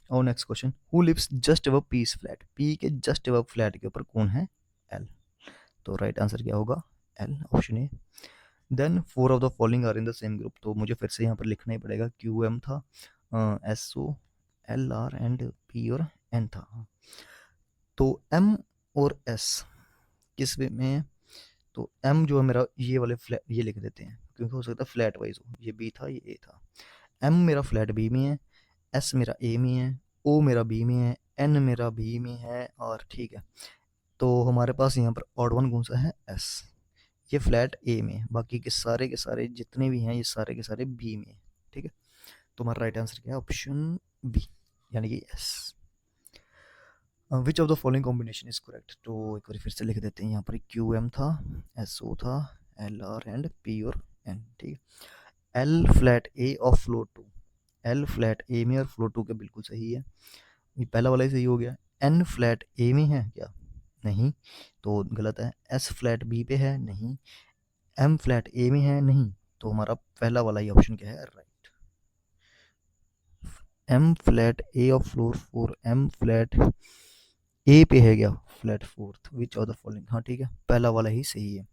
और next question, who lives just above P flat, P के जस्ट अबव फ्लैट के ऊपर कौन है, एल, तो राइट आंसर क्या होगा, L, option A. Then four of the following are in the same group, तो मुझे फिर से यहाँ पर लिखना ही पड़ेगा, क्यू एम था, S O L R and P और एन था। तो एम और एस किस वे में है, तो एम जो है मेरा ये वाले फ्लैट, ये लिख देते हैं क्योंकि हो सकता है फ्लैट वाइज हो, ये बी था ये ए था। एम मेरा फ्लैट बी में है, एस मेरा ए में है, ओ मेरा बी में है, एन मेरा बी में है, और ठीक है, तो हमारे पास यहाँ पर ऑड वन कौन सा है, एस, ये फ्लैट ए में है, बाकी के सारे जितने भी हैं ये सारे के सारे बी में है। ठीक है, तो हमारा राइट आंसर क्या है, ऑप्शन बी, यानी कि S. Which of the following combination is correct, तो एक बार फिर से लिख देते हैं, यहाँ पर क्यू एम था, एस ओ था, एल आर एंड पी और एन। ठीक है, L flat A of floor two, L flat A में और फ्लोर टू के बिल्कुल सही है, ये पहला वाला ही सही हो गया। एन फ्लैट ए में है क्या, नहीं, तो गलत है। एस फ्लैट बी पे है, नहीं। एम फ्लैट ए में है, नहीं, तो हमारा पहला वाला ही ऑप्शन क्या है, right. M flat A of floor four, M flat A पे है क्या, flat fourth, which of the following, हाँ ठीक है, पहला वाला ही सही है।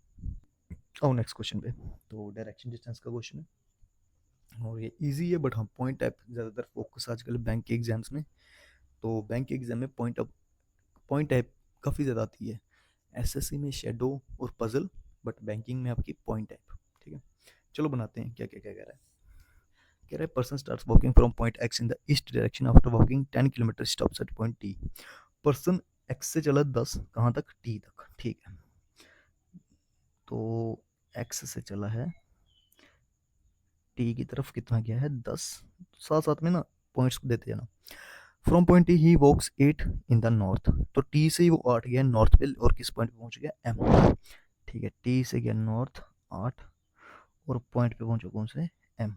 और नेक्स्ट क्वेश्चन पे, तो डायरेक्शन डिस्टेंस का क्वेश्चन है, और ये इजी है, बट हाँ पॉइंट टाइप ज़्यादातर फोकस आजकल बैंक के एग्जाम्स में, तो बैंक के एग्जाम में पॉइंट टाइप काफ़ी ज़्यादा आती है, एसएससी में शेडो और पजल, बट बैंकिंग में आपकी पॉइंट टाइप। ठीक है, चलो बनाते हैं क्या क्या क्या कह रहा है। कह रहा है person starts walking from point x in the east direction after walking 10 kilometre stops at point T, person x से चला 10 कहाँ तक, टी तक। ठीक है, तो एक्स से चला है टी की तरफ, कितना गया है 10, साथ साथ में ना पॉइंट्स देते जाना। From point T he walks 8 in the north, तो टी से ही वो 8 गया नॉर्थ पे, और किस पॉइंट पे पहुंच गया, एम। ठीक है, टी से गया नॉर्थ 8, और पॉइंट पे पहुंचा कौन से, M.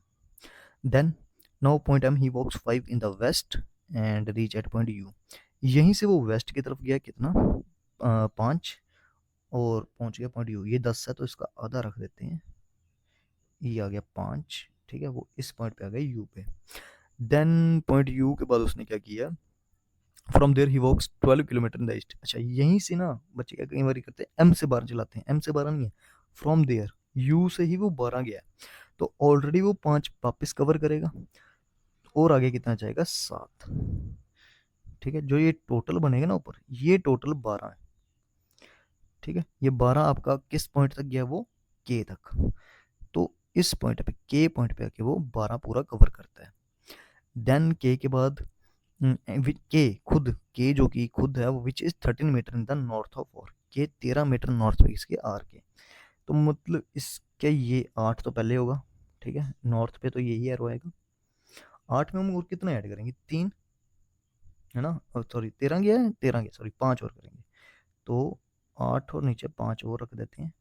Then now point M he walks 5 in the west and reach at point U, यहीं से वो वेस्ट की तरफ गया कितना, 5, और पहुंच गया पॉइंट यू। ये 10 है तो इसका आधा रख देते हैं, ये आ गया 5, ठीक है। वो इस पॉइंट पे आ गया यू पे। देन पॉइंट यू के बाद उसने क्या किया, from there he walks 12 kilometre in the east. अच्छा, यहीं से ना बच्चे क्या कई बार करते हैं, एम से 12 चलाते हैं, एम से 12 नहीं है, फ्रॉम देयर यू से ही वो 12 गया है, तो ऑलरेडी वो 5 वापस कवर करेगा, और आगे कितना जाएगा 7, ठीक है। जो ये टोटल बनेगा ना ऊपर, ये टोटल 12 है, ठीक है। ये 12 आपका किस पॉइंट तक गया, वो के तक, तो इस पॉइंट पे के पॉइंट पे आके वो 12 पूरा कवर करता है। देन के के बाद के खुद, के जो कि खुद है वो which is 13 metre in the north of और, के 13 मीटर नॉर्थ पे इसके आर के, तो मतलब इसके ये 8 तो पहले होगा, ठीक है। नॉर्थ पे तो यही एरो आएगा, 8 में हम और कितना ऐड करेंगे, 3 है ना, सॉरी 13 गया है, 13 गया, सॉरी 5 और करेंगे, तो 8 और नीचे 5 और रख देते हैं,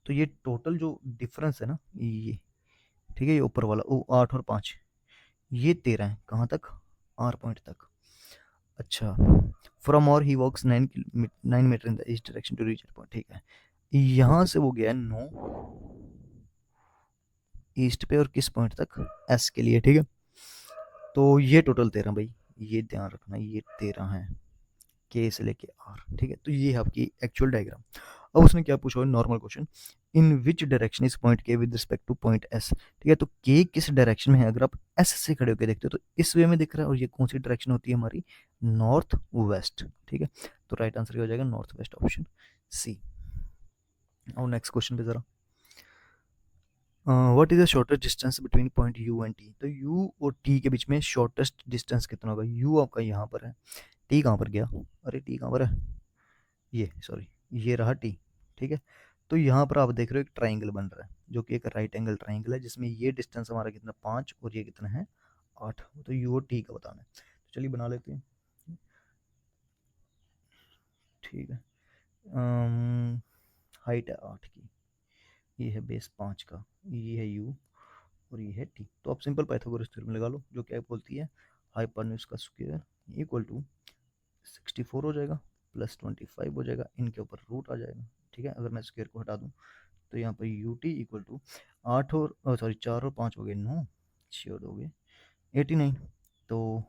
तो ये टोटल जो डिफरेंस है ना ये, ठीक है, ये ऊपर वाला वो 8 और 5, ये 13 है, कहाँ तक, आर पॉइंट तक। अच्छा, फ्रॉम और he walks 9 metre in the east direction to reach point, ठीक है। यहाँ से वो गया 9 ईस्ट पे, और किस पॉइंट तक, एस के लिए, ठीक है। तो ये टोटल 13 भाई, ये ध्यान रखना, ये 13 है, के से लेके आर, ठीक है। तो ये है आपकी एक्चुअल डायग्राम। अब उसने क्या पूछा, normal question, in which direction is point K with respect to point S, ठीक है। तो के किस डायरेक्शन में है, अगर आप एस से खड़े होकर देखते हो तो इस वे में दिख रहा है, और ये कौन सी डायरेक्शन होती है हमारी, नॉर्थ वेस्ट, ठीक है। तो राइट आंसर हो जाएगा नॉर्थ वेस्ट, ऑप्शन सी। और नेक्स्ट क्वेश्चन पे जरा, what is the shortest distance between point you and T, तो यू और टी के बीच में शॉर्टेस्ट डिस्टेंस कितना होगा, यू आपका यहाँ पर है, टी कहाँ पर गया, अरे टी कहाँ पर है, ये सॉरी, ये रहा टी, ठीक है। तो यहाँ पर आप देख रहे हो एक ट्राइंगल बन रहा है, जो कि एक राइट एंगल ट्राइंगल है, जिसमें ये डिस्टेंस हमारा कितना 5 और ये कितना है 8, तो यू और टी का बताना है, तो चलिए बना लेते हैं, ठीक है। हाइट है 8 की, ये है बेस 5 का, ये है यू और ये है टी, तो आप सिंपल पाइथागोरस थ्योरम लगा लो, जो क्या बोलती है, हाइपोटेन्यूज का स्क्वायर इक्वल टू 64 हो जाएगा, प्लस 25 हो जाएगा, इनके ऊपर रूट आ जाएगा, ठीक है। अगर मैं स्क्वायर को हटा दूं तो यहाँ पर यू टी इक्वल टू 8 और सॉरी 4 और 5 हो गए 9, 6 और हो गए 89, तो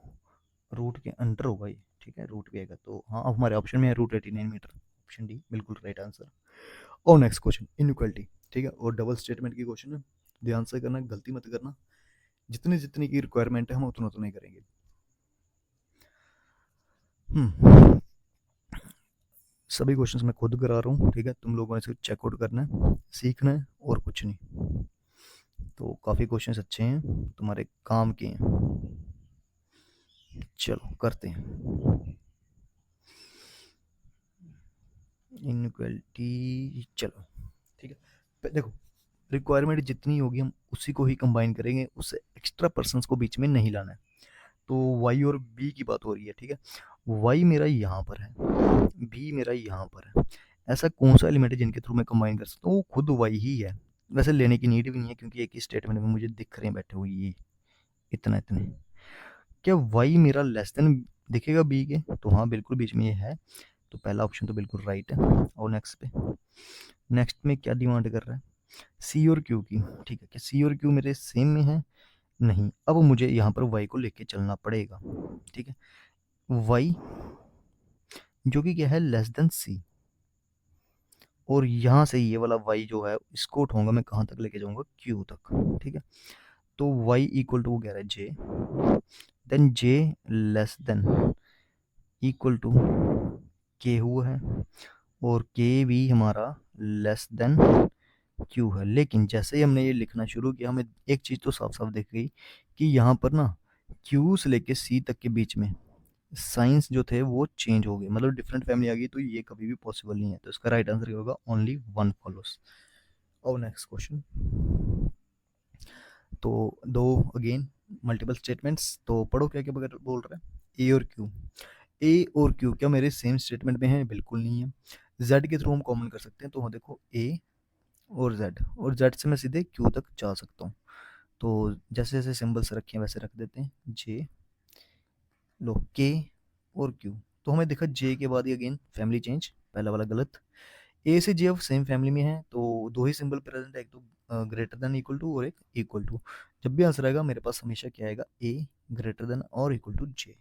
रूट के अंडर होगा ये, ठीक है, रूट भी आएगा, तो हाँ अब हमारे ऑप्शन में है रूट 89 मीटर, ऑप्शन डी बिल्कुल राइट आंसर। और नेक्स्ट क्वेश्चन, इनइक्वालिटी, ठीक है, और डबल स्टेटमेंट की क्वेश्चन है, ध्यान से करना, गलती मत करना, जितनी जितनी की रिक्वायरमेंट है हम उतना उतना ही करेंगे। सभी क्वेश्चंस मैं खुद करा रहा हूँ, ठीक है, तुम लोगों ने सिर्फ चेकआउट करना है, सीखना है और कुछ नहीं। तो काफ़ी क्वेश्चंस अच्छे हैं, तुम्हारे काम के हैं, चलो करते हैं। इनइक्वालिटी, चलो ठीक है, देखो रिक्वायरमेंट जितनी होगी हम उसी को ही कंबाइन करेंगे, उससे एक्स्ट्रा पर्सन्स को बीच में नहीं लाना है। तो वाई और बी की बात हो रही है, ठीक है, वाई मेरा यहाँ पर है, बी मेरा यहाँ पर है, ऐसा कौन सा एलिमेंट है जिनके थ्रू मैं कंबाइन कर सकता हूँ, वो खुद वाई ही है, वैसे लेने की नीड भी नहीं है, क्योंकि एक ही स्टेटमेंट में मुझे दिख रहे हैं बैठे हुए ये इतना इतने। क्या वाई मेरा लेस देन दिखेगा बी के, तो हाँ बिल्कुल बीच में ये है, तो पहला ऑप्शन तो बिल्कुल राइट है। और नेक्स्ट पे, नेक्स्ट में क्या डिमांड कर रहा है, सी और क्यू की, ठीक है, कि सी और क्यू मेरे सेम में है, नहीं, अब मुझे यहाँ पर वाई को लेके चलना पड़ेगा, ठीक है, वाई जो कि क्या है लेस देन सी, और यहाँ से ये वाला वाई जो है इसको उठाऊंगा मैं कहाँ तक लेके जाऊंगा, क्यू तक, ठीक है। तो वाई इक्वल टू वो कह रहा है J, then J less than equal to K हुआ है, और के भी हमारा लेस देन क्यू है, लेकिन जैसे ही हमने ये लिखना शुरू किया हमें एक चीज़ तो साफ साफ दिख गई कि यहाँ पर ना क्यू से लेके सी तक के बीच में साइंस जो थे वो चेंज हो गए, मतलब डिफरेंट फैमिली आ गई, तो ये कभी भी पॉसिबल नहीं है, तो इसका राइट आंसर क्या होगा, ओनली वन फॉलोस। और नेक्स्ट क्वेश्चन, तो दो अगेन मल्टीपल स्टेटमेंट्स, तो पढ़ो क्या क्या बोल रहा है, ए और क्यू, ए और क्यू क्या मेरे सेम स्टेटमेंट में है, बिल्कुल नहीं है, जेड के थ्रू हम कॉमन कर सकते हैं, तो देखो ए और जेड से मैं सीधे क्यू तक जा सकता हूँ, तो जैसे जैसे सिंबल्स रखे हैं वैसे रख देते हैं, जे लो के और क्यू, तो हमें देखा जे के बाद ही अगेन फैमिली चेंज, पहला वाला गलत, ए से जे अब सेम फैमिली में है तो दो ही सिंबल प्रेजेंट है, एक तो ग्रेटर देन इक्वल टू और एक इक्वल टू। जब भी आंसर आएगा मेरे पास हमेशा क्या आएगा, ए ग्रेटर देन और इक्वल टू जे।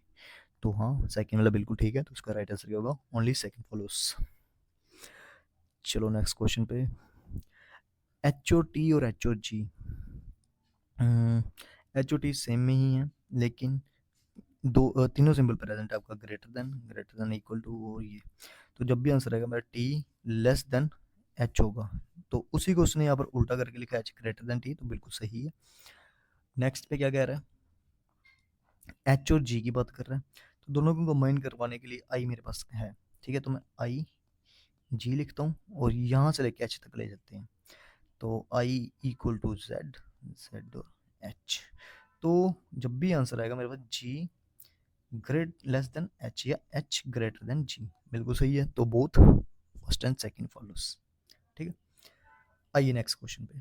तो हाँ, सेकंड वाला बिल्कुल ठीक है, तो उसका राइट आंसर क्या होगा, ओनली सेकंड फॉलोस। चलो नेक्स्ट क्वेश्चन पे, एच ओ टी और एच ओ जी। एच ओ टी सेम में ही है, लेकिन तीनों सिंबल प्रेजेंट है आपका, ग्रेटर देन इक्वल टू और ये। तो जब भी आंसर आएगा मेरा टी लेस देन एच होगा, तो उसी को उसने यहाँ पर उल्टा करके लिखा एच ग्रेटर देन टी, तो बिल्कुल सही है। नेक्स्ट पे क्या कह रहा है, एच और जी की बात कर रहा है, तो दोनों को कंबाइन करवाने के लिए आई मेरे पास है, ठीक है, तो मैं आई जी लिखता हूँ और यहाँ से लेके एच तक ले जाते हैं, तो I equal to Z, Z और एच। तो जब भी आंसर आएगा मेरे पास जी ग्रेट लेस देन एच या एच ग्रेटर देन जी, बिल्कुल सही है, तो both first and second follows. ठीक है, आइए नेक्स्ट क्वेश्चन पे।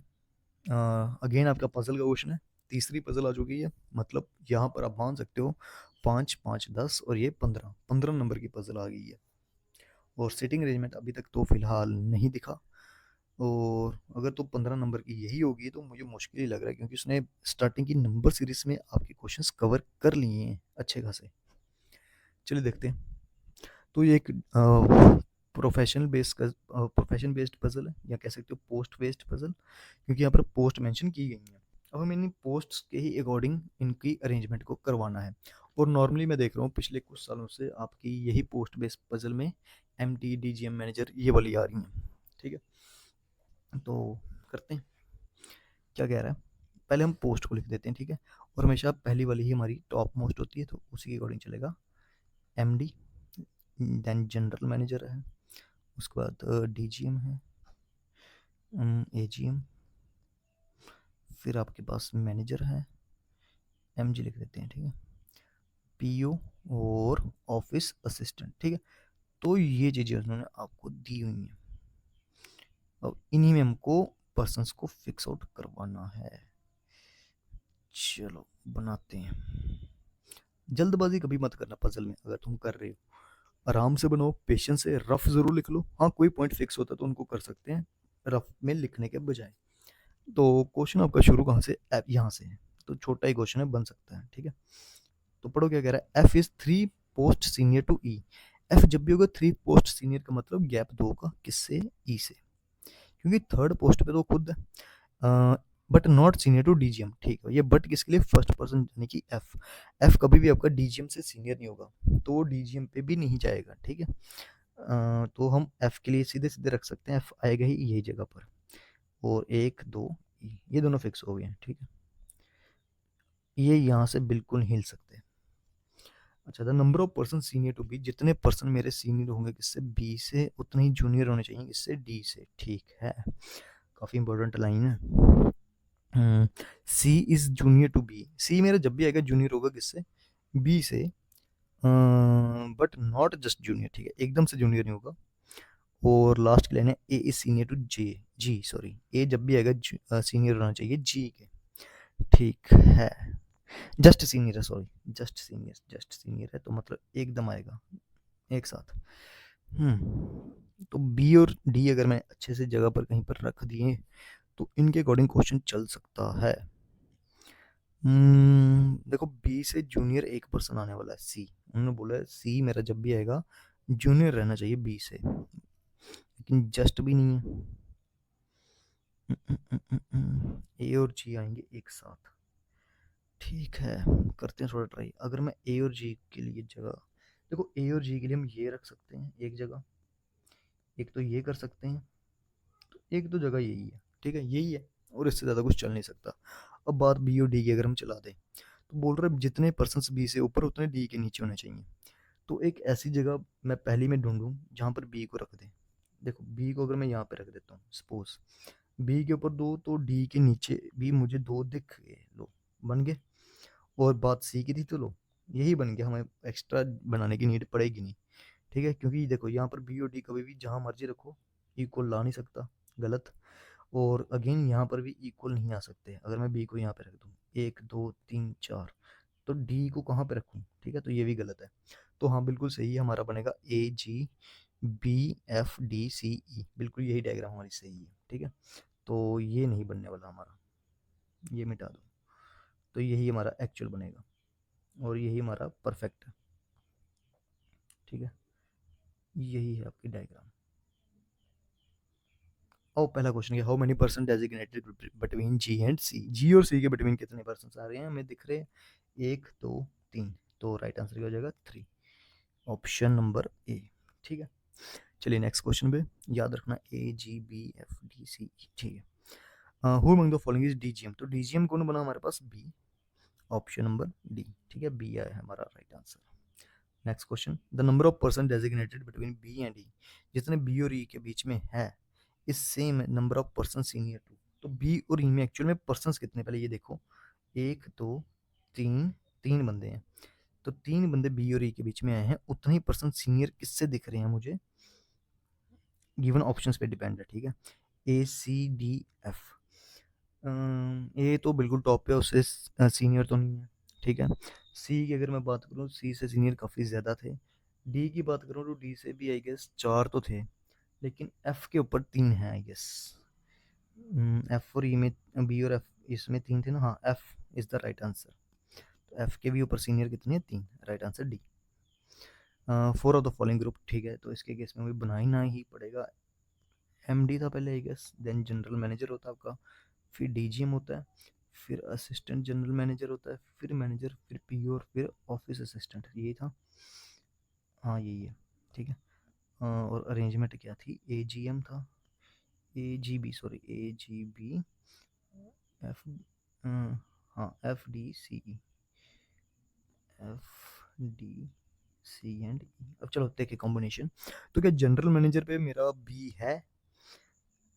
अगेन आपका पजल का क्वेश्चन है, तीसरी पजल आ चुकी है, मतलब यहाँ पर आप मान सकते हो 5 5 10 और ये 15 15 नंबर की पजल आ गई है, और सिटिंग अरेंजमेंट अभी तक तो फिलहाल नहीं दिखा, और अगर तो 15 नंबर की यही होगी तो मुझे मुश्किल ही लग रहा है, क्योंकि उसने स्टार्टिंग की नंबर सीरीज में आपके क्वेश्चंस कवर कर लिए हैं अच्छे खासे। चलिए देखते हैं। तो ये एक प्रोफेशन बेस्ड पजल है, या कह सकते हो पोस्ट बेस्ड पजल, क्योंकि यहाँ पर पोस्ट मेंशन की गई है। अब हमें इन पोस्ट्स के ही अकॉर्डिंग इनकी अरेंजमेंट को करवाना है, और नॉर्मली मैं देख रहा हूँ पिछले कुछ सालों से आपकी यही पोस्ट बेस्ड पजल में M T D G M manager ये वाली आ रही हैं। ठीक है, तो करते हैं, क्या कह रहा है, पहले हम पोस्ट को लिख देते हैं, ठीक है, और हमेशा पहली वाली ही हमारी टॉप मोस्ट होती है, तो उसी के अकॉर्डिंग चलेगा, M D, then general manager है, उसके बाद डी जी एम है, ए जी एम, फिर आपके पास मैनेजर है, एम जी लिख देते हैं, ठीक है, पी ओ और ऑफिस असिस्टेंट। ठीक है, तो ये चीज़ें उन्होंने आपको दी हुई हैं, अब इन्हीं में हमको पर्सन्स को फिक्स आउट करवाना है। चलो बनाते हैं, जल्दबाजी कभी मत करना पजल में, अगर तुम कर रहे हो आराम से बनाओ, पेशेंस से, रफ जरूर लिख लो, हाँ कोई पॉइंट फिक्स होता है तो उनको कर सकते हैं रफ में लिखने के बजाय। तो क्वेश्चन आपका शुरू कहाँ से, यहाँ से है, तो छोटा ही क्वेश्चन है, बन सकता है, ठीक है। तो पढ़ो क्या कह रहा है, F is 3 post senior to E. एफ जब भी होगा 3 पोस्ट सीनियर का मतलब गैप 2 का, किससे, ई से, क्योंकि थर्ड पोस्ट पे तो खुद है, but not senior to DGM. ठीक है, ये बट किसके लिए, फर्स्ट पर्सन यानी कि एफ। एफ कभी भी आपका डीजीएम से सीनियर नहीं होगा, तो डीजीएम पे भी नहीं जाएगा, ठीक है। तो हम एफ के लिए सीधे सीधे रख सकते हैं, एफ आएगा ही यही जगह पर, और 1 2 ये दोनों फिक्स हो गए हैं, ठीक है, ये यहाँ से बिल्कुल नहीं हिल सकते। अच्छा, the number of person senior to B, जितने पर्सन मेरे सीनियर होंगे किससे, बी से, उतने ही जूनियर होने चाहिए किससे, डी से। ठीक है, काफ़ी इंपॉर्टेंट लाइन है। सी इज जूनियर टू बी, सी मेरा जब भी आएगा जूनियर होगा किससे, बी से, बट नॉट जस्ट जूनियर, ठीक है, एकदम से जूनियर नहीं होगा। और लास्ट की लाइन है, A is senior to J, G sorry, A जब भी आएगा सीनियर होना चाहिए जी के। ठीक है, जस्ट सीनियर है, सॉरी, जस्ट सीनियर है, तो मतलब एकदम आएगा एक साथ। तो बी और डी अगर मैं अच्छे से जगह पर कहीं पर रख दिए तो इनके अकॉर्डिंग क्वेश्चन चल सकता है। देखो बी से जूनियर एक पर्सन आने वाला है, सी, उन्होंने बोला है सी मेरा जब भी आएगा जूनियर रहना चाहिए बी से, लेकिन जस्ट भी नहीं है। ए और जी आएंगे एक साथ, ठीक है, करते हैं थोड़ा ट्राई। अगर मैं ए और जी के लिए जगह, देखो ए और जी के लिए हम ये रख सकते हैं एक जगह, एक तो ये कर सकते हैं, तो एक तो जगह यही है, ठीक है, यही है, और इससे ज़्यादा कुछ चल नहीं सकता। अब बात बी और डी की अगर हम चला दें, तो बोल रहे जितने पर्सन बी से ऊपर उतने डी के नीचे होने चाहिए, तो एक ऐसी जगह मैं पहली में ढूंढूं जहाँ पर बी को रख दें। देखो बी को अगर मैं यहाँ पे रख देता हूँ सपोज, बी के ऊपर 2 तो डी के नीचे भी मुझे 2 दिख गए, लो बन गए। और बात सी की थी, तो लो यही बन गया, हमें एक्स्ट्रा बनाने की नीड पड़ेगी नहीं, ठीक है, क्योंकि देखो यहाँ पर बी और डी कभी भी जहाँ मर्जी रखो इक्वल ला नहीं सकता, गलत। और अगेन यहाँ पर भी इक्वल नहीं आ सकते, अगर मैं बी को यहाँ पे रख दूँ 1 2 3 4, तो डी को कहाँ पे रखूँ, ठीक है, तो ये भी गलत है। तो हाँ बिल्कुल सही है, हमारा बनेगा ए जी BFDCE, बिल्कुल यही डायग्राम हमारी सही है, ठीक है। तो ये नहीं बनने वाला हमारा, ये मिटा दो। तो यही हमारा एक्चुअल बनेगा और यही हमारा परफेक्ट है, ठीक है। यही है आपकी डायग्राम। और पहला क्वेश्चन क्या, how many person designated between G and C, G और सी के बिटवीन कितने पर्सन आ रहे हैं हमें दिख रहे हैं, 1 2 3। तो राइट आंसर क्या हो जाएगा, 3, ऑप्शन नंबर ए, ठीक है। चलिए नेक्स्ट क्वेश्चन पे, याद रखना AGBFDC, ठीक है। Who among the following is DGM, तो डीजीएम कौन बना हमारे पास, बी, ऑप्शन नंबर डी, ठीक है, बी आया है हमारा right answer. Next question, the number of person designated between B and E, जितने बी और ई के बीच में है, इस same number of person senior to. तो बी और ई में एक्चुअल में पर्सन कितने, पहले ये देखो, 1 2 3, 3 बंदे हैं। तो 3 बंदे बी और ई के बीच में आए हैं, उतने ही पर्सन सीनियर किससे दिख रहे हैं मुझे, गिवन ऑप्शंस पे डिपेंड है, ठीक है। ACDF, ए तो बिल्कुल टॉप पे, उससे सीनियर तो नहीं है, ठीक है। सी की अगर मैं बात करूँ, सी से सीनियर काफ़ी ज़्यादा थे। डी की बात करूँ तो डी से भी आई गेस 4 तो थे, लेकिन एफ के ऊपर 3 हैं आई गेस। एफ और ई में, बी और एफ इसमें 3 थे ना, हाँ, F is the right answer. तो एफ के भी ऊपर सीनियर कितने हैं, 3, right answer D. 4 of the following group, ठीक है, तो इसके केस में भी बनाना ही पड़ेगा। MD था पहले I guess, then general manager होता है आपका, फिर DGM होता है, फिर असिस्टेंट जनरल मैनेजर होता है, फिर मैनेजर, फिर PO और फिर ऑफिस असिस्टेंट, यही था, हाँ यही है, ठीक है। और अरेंजमेंट क्या थी, AGM था, AGB, सॉरी AGB, एफ, हाँ FDCE, FDC एंड E। अब चलो देखिए कॉम्बिनेशन, तो क्या जनरल मैनेजर पे मेरा बी है,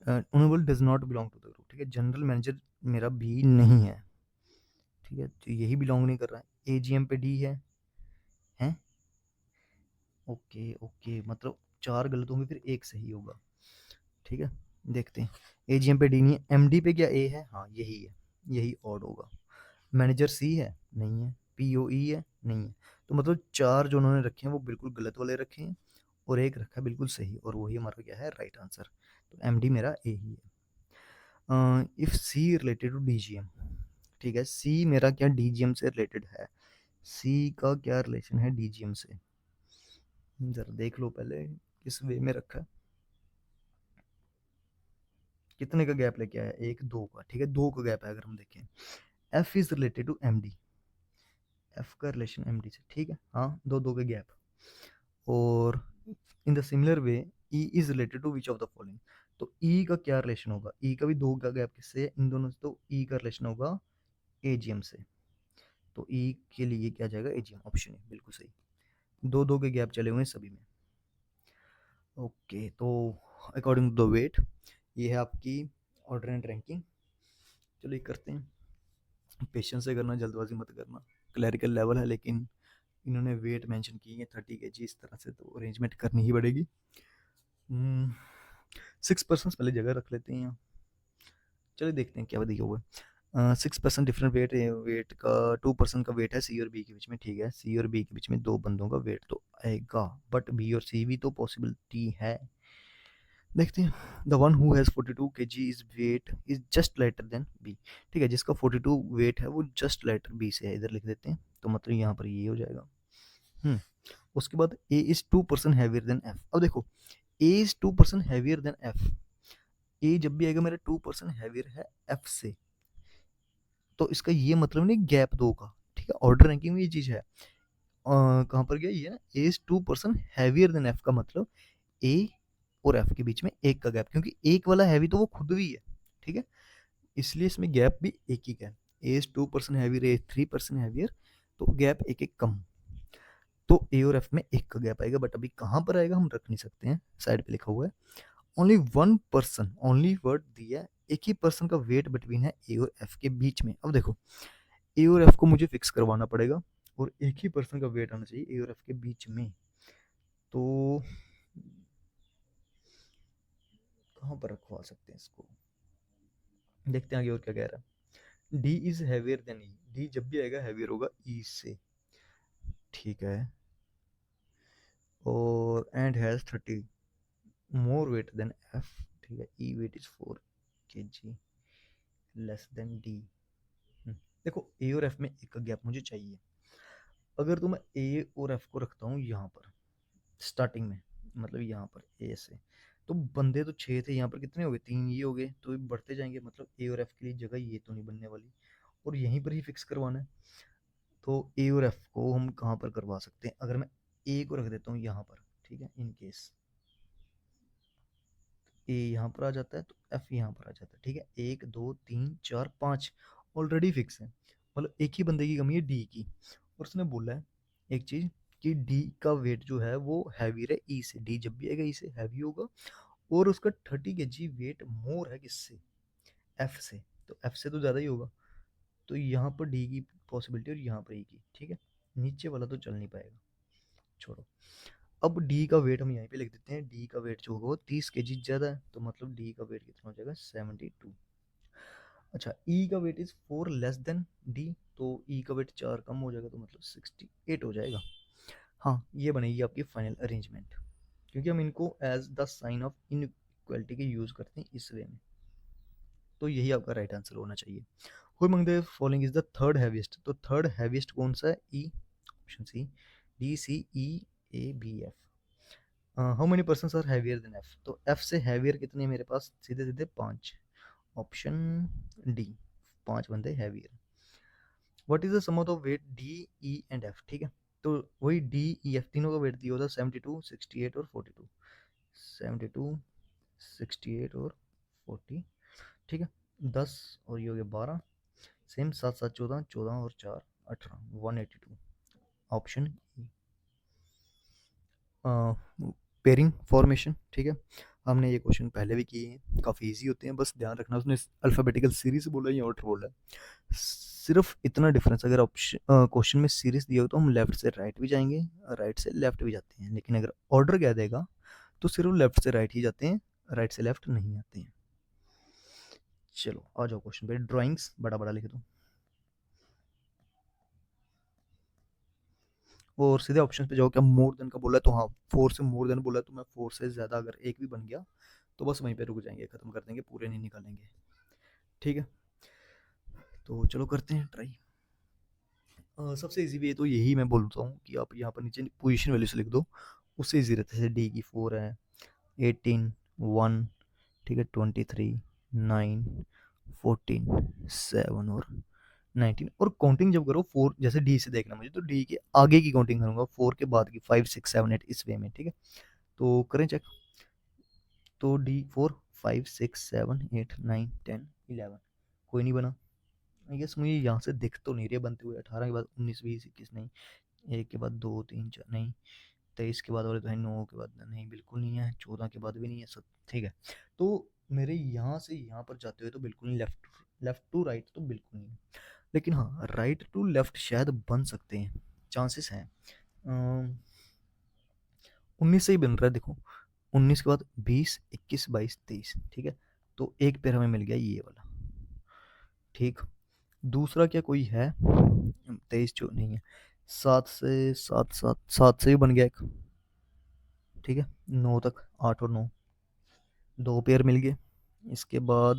honourable does not belong to the group, ठीक है, जनरल मैनेजर मेरा बी नहीं है, ठीक है, तो यही बिलोंग नहीं कर रहा है। AGM पे डी है, ओके ओके, मतलब 4 गलत होंगे फिर एक सही होगा, ठीक है। देखते हैं, AGM पे डी नहीं है, MD पे क्या A है, हाँ यही है, यही ऑड होगा। मैनेजर C है, नहीं है। POE है, नहीं है। तो मतलब 4 जो उन्होंने रखे हैं वो बिल्कुल गलत वाले रखे हैं, और एक रखा है बिल्कुल सही, और वही हमारा क्या है, राइट आंसर। तो MD मेरा A ही है। If C related to DGM, ठीक है, C मेरा क्या DGM से रिलेटेड है, C का क्या रिलेशन है DGM से, जरा देख लो पहले किस वे में रखा है, कितने का गैप लेके आया, 1 2 का, ठीक है, 2 का गैप है अगर हम देखें। F is related to MD, F का रिलेशन MD से, ठीक है, हाँ 2 2 के गैप। और in the similar way E is related to which of the following, तो E का क्या रिलेशन होगा, E का भी 2 का गैप किससे है, इन दोनों से, तो E का रिलेशन होगा AGM से, तो E के लिए क्या जाएगा, AGM, ऑप्शन है बिल्कुल सही। 2 2 के गैप चले हुए हैं सभी में, ओके। तो अकॉर्डिंग टू द वेट, ये है आपकी ऑर्डर एंड रैंकिंग। चलिए करते हैं, पेशेंस से करना, जल्दबाजी मत करना, क्लरिकल लेवल है, लेकिन इन्होंने वेट मेंशन की है 30 kg इस तरह से, तो अरेंजमेंट करनी ही पड़ेगी। 6% पहले जगह रख लेते हैं यहाँ, चलिए देखते हैं क्या दिया हुआ है। 6% डिफरेंट वेट है, वेट का 2% का वेट है C और B के बीच में, ठीक है, C और B के बीच में 2 बंदों का वेट तो आएगा, बट B और C भी तो पॉसिबिलिटी है। देखते हैं, the one who has 42 kg is weight is just lighter than B, ठीक है, जिसका 42 वेट है वो जस्ट लाइटर B से है, इधर लिख देते हैं, तो मतलब यहाँ पर ये हो जाएगा। उसके बाद A is 2% heavier than F, अब देखो A is 2% heavier than F, A जब भी आएगा मेरा 2% हैवियर है F से, तो इसका ये मतलब नहीं गैप 2 का, ठीक है, ऑर्डर रैंकिंग में ये चीज़ है। कहाँ पर गया ये, A is 2% heavier than F का मतलब A और F के बीच में 1 का गैप, क्योंकि एक वाला हैवी तो वो खुद भी है, ठीक है, इसलिए इसमें गैप भी एक ही का है। A is 2% heavier, A 3% heavier, तो गैप एक एक कम, तो A और F में 1 का गैप आएगा, बट अभी कहाँ पर आएगा हम रख नहीं सकते हैं, साइड पे लिखा हुआ है ओनली 1%, ओनली वर्ड दिया है, एक ही पर्सन का वेट बिटवीन है A और F के बीच में। अब देखो A और F को मुझे फिक्स करवाना पड़ेगा, और एक ही पर्सन का वेट आना चाहिए A और F के बीच में, तो कहाँ पर रखवा सकते हैं इसको, देखते हैं आगे और क्या कह रहा है। D is heavier than E, D जब भी आएगा हैवियर होगा E से, ठीक है, और and has 30, more weight than F, ठीक है, E weight is 4 kg less than D. देखो ए और एफ में एक गैप मुझे चाहिए। अगर तो मैं ए और एफ को रखता हूँ यहाँ पर स्टार्टिंग में, मतलब यहाँ पर ए से, तो बंदे तो 6 थे, यहाँ पर कितने हो गए, 3 ये हो गए, तो ये बढ़ते जाएंगे, मतलब ए और एफ के लिए जगह ये तो नहीं बनने वाली, और यहीं पर ही फिक्स करवाना है। तो ए और एफ को हम कहाँ पर करवा सकते हैं, अगर मैं ए को रख देता हूँ यहाँ पर, ठीक है, इन केस ए यहाँ पर आ जाता है तो एफ यहाँ पर आ जाता है, ठीक है, 1 2 3 4 5 ऑलरेडी फिक्स है, मतलब एक ही बंदे की कमी है डी की, और उसने बोला है एक चीज कि डी का वेट जो है वो हैवी है ई से, डी जब भी आएगा ई से हैवी होगा, और उसका 30 kg वेट मोर है किससे, एफ से, तो एफ से तो ज़्यादा ही होगा, तो यहाँ पर डी की पॉसिबिलिटी और यहाँ पर ई की, ठीक है, नीचे वाला तो चल नहीं पाएगा, छोड़ो। अब डी का वेट हम यहाँ पे लिख देते हैं, डी का वेट जो होगा वो 30 kg ज़्यादा है, तो मतलब डी का वेट कितना हो जाएगा 72। अच्छा, ई का weight is 4 less than D, तो ई का वेट 4 कम हो जाएगा, तो मतलब 68 हो जाएगा। हाँ, ये बनेगी आपकी फाइनल अरेंजमेंट, क्योंकि हम इनको as the sign of inequality के यूज करते हैं इस वे में, तो यही आपका राइट आंसर होना चाहिए। Who among the following is the third heaviest, तो थर्ड हैवीएस्ट कौन सा है, E, option C, D C E A B F. How many person are heavier than F, तो एफ से हैवियर कितने हैं मेरे पास, सीधे सीधे 5, ऑप्शन डी, 5 बंदे heavier. What is the sum of weight D E and F, ठीक है, तो वही डी ई एफ तीनों का वेट दिया होता है 72 68 और 42, 72 68 और 40, ठीक है, 10 और ये हो गया 12, सेम 7 7 14, 14 और 4 18, 182, ऑप्शन ई। पेयरिंग फॉर्मेशन, ठीक है, हमने ये क्वेश्चन पहले भी किए हैं, काफ़ी इजी होते हैं, बस ध्यान रखना उसने अल्फ़ाबेटिकल सीरीज बोला है या ऑर्डर बोला है, सिर्फ इतना डिफरेंस, अगर ऑप्शन क्वेश्चन में सीरीज दिया हो तो हम लेफ्ट से राइट भी जाएंगे, राइट से लेफ्ट भी जाते हैं, लेकिन अगर ऑर्डर क्या देगा तो सिर्फ लेफ्ट से राइट ही जाते हैं, राइट से लेफ्ट नहीं आते हैं। चलो आ जाओ क्वेश्चन पे, ड्राइंग्स बड़ा बड़ा लिख दो और सीधे ऑप्शन पे जाओ, क्या मोर देन का बोला है, तो हाँ 4 से मोर देन बोला है, तो मैं 4 से ज़्यादा अगर एक भी बन गया तो बस वहीं पे रुक जाएंगे, ख़त्म कर देंगे, पूरे नहीं निकालेंगे, ठीक है। तो चलो करते हैं ट्राई। सबसे इजी वे तो यही मैं बोलता हूँ कि आप यहाँ पर नीचे पोजीशन वैल्यू से लिख दो, उससे इजी रहता है, जैसे डी की 4 है, 18 1, ठीक है, 23 9 14 7 और 19, और काउंटिंग जब करो 4, जैसे डी से देखना मुझे, तो डी के आगे की काउंटिंग करूंगा, 4 के बाद की 5 6 7 8 इस वे में, ठीक है, तो करें चेक, तो डी 4 5 6 7 8 9 10 11, कोई नहीं बना, आई गेस मुझे यहाँ से दिख तो नहीं रहे बनते हुए, 18 के बाद 19 20 21 नहीं, एक के बाद 2 3 4 नहीं, 23 के बाद वाले तो है, 9 के बाद नहीं बिल्कुल नहीं है, 14 के बाद भी नहीं है, सब ठीक है, तो मेरे यहाँ से यहाँ पर जाते हुए तो बिल्कुल नहीं, लेफ्ट लेफ्ट टू राइट तो बिल्कुल नहीं, लेकिन हाँ राइट टू लेफ्ट शायद बन सकते हैं, चांसेस हैं। 19 से ही बन रहा है, देखो 19 के बाद 20 21 22 23, ठीक है, तो एक पेयर हमें मिल गया ये वाला, ठीक। दूसरा क्या कोई है, 23 जो नहीं है, 7 से भी बन गया एक, ठीक है, 9 तक 8 और 9 दो पेयर मिल गए, इसके बाद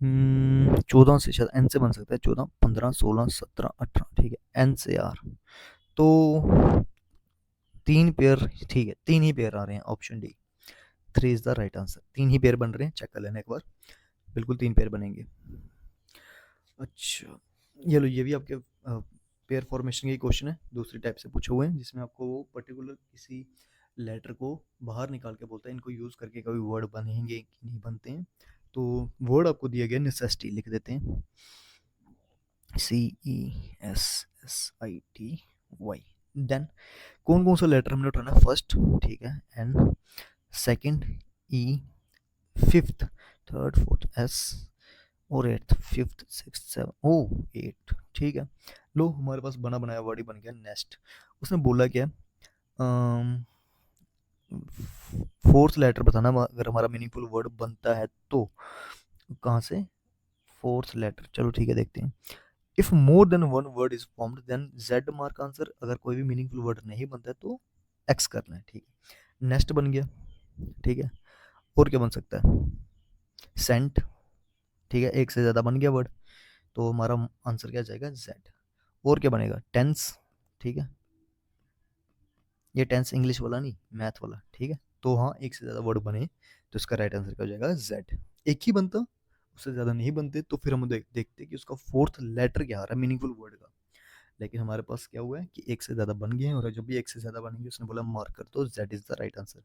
14 से शायद एन से बन सकता है, 14 15 16 17 18, ठीक है, एन से आर, तो 3 पेयर, ठीक है, 3 ही पेयर आ रहे हैं, option D 3 is the right answer, 3 he pair बन रहे हैं, चेक कर लेना एक बार, बिल्कुल 3 पेयर बनेंगे। अच्छा, ये लो, ये भी आपके पेयर फॉर्मेशन के क्वेश्चन है, दूसरी टाइप से पूछे हुए हैं, जिसमें आपको पर्टिकुलर किसी लेटर को बाहर निकाल के बोलता है इनको यूज़ करके कभी वर्ड बनेंगे कि नहीं बनते हैं, तो वर्ड आपको दिया गया नेसेसिटी, लिख देते हैं CESSITY, देन कौन कौन सा लेटर हमने उठाना, फर्स्ट, ठीक है, एन, सेकंड ई, फिफ्थ, थर्ड फोर्थ एस, और एट्थ फिफ्थ सिक्स सेवन, ओ 8, ठीक है, लो हमारे पास बना बनाया वर्ड ही बन गया नेस्ट। उसने बोला क्या, फोर्थ लेटर बताना अगर हमारा मीनिंगफुल वर्ड बनता है तो, कहाँ से, फोर्थ लेटर, चलो ठीक है देखते हैं, if more than one word is formed then Z mark answer, अगर कोई भी मीनिंगफुल वर्ड नहीं बनता है तो एक्स करना है, ठीक है, नेक्स्ट बन गया, ठीक है। और क्या बन सकता है? सेंट। ठीक है, एक से ज़्यादा बन गया वर्ड, तो हमारा आंसर क्या जाएगा? जेड। और क्या बनेगा? टेंस। ठीक है, ये टेंस इंग्लिश वाला नहीं, मैथ वाला। ठीक है, तो हाँ, एक से ज़्यादा वर्ड बने तो इसका राइट आंसर क्या हो जाएगा? जेड। एक ही बनता, उससे ज़्यादा नहीं बनते, तो फिर हम देखते कि उसका फोर्थ लेटर क्या आ रहा है मीनिंगफुल वर्ड का। लेकिन हमारे पास क्या हुआ है कि एक से ज़्यादा बन गए हैं, और जब भी एक से ज़्यादा बनेंगे उसने बोला मार्क कर, तो Z is the right answer.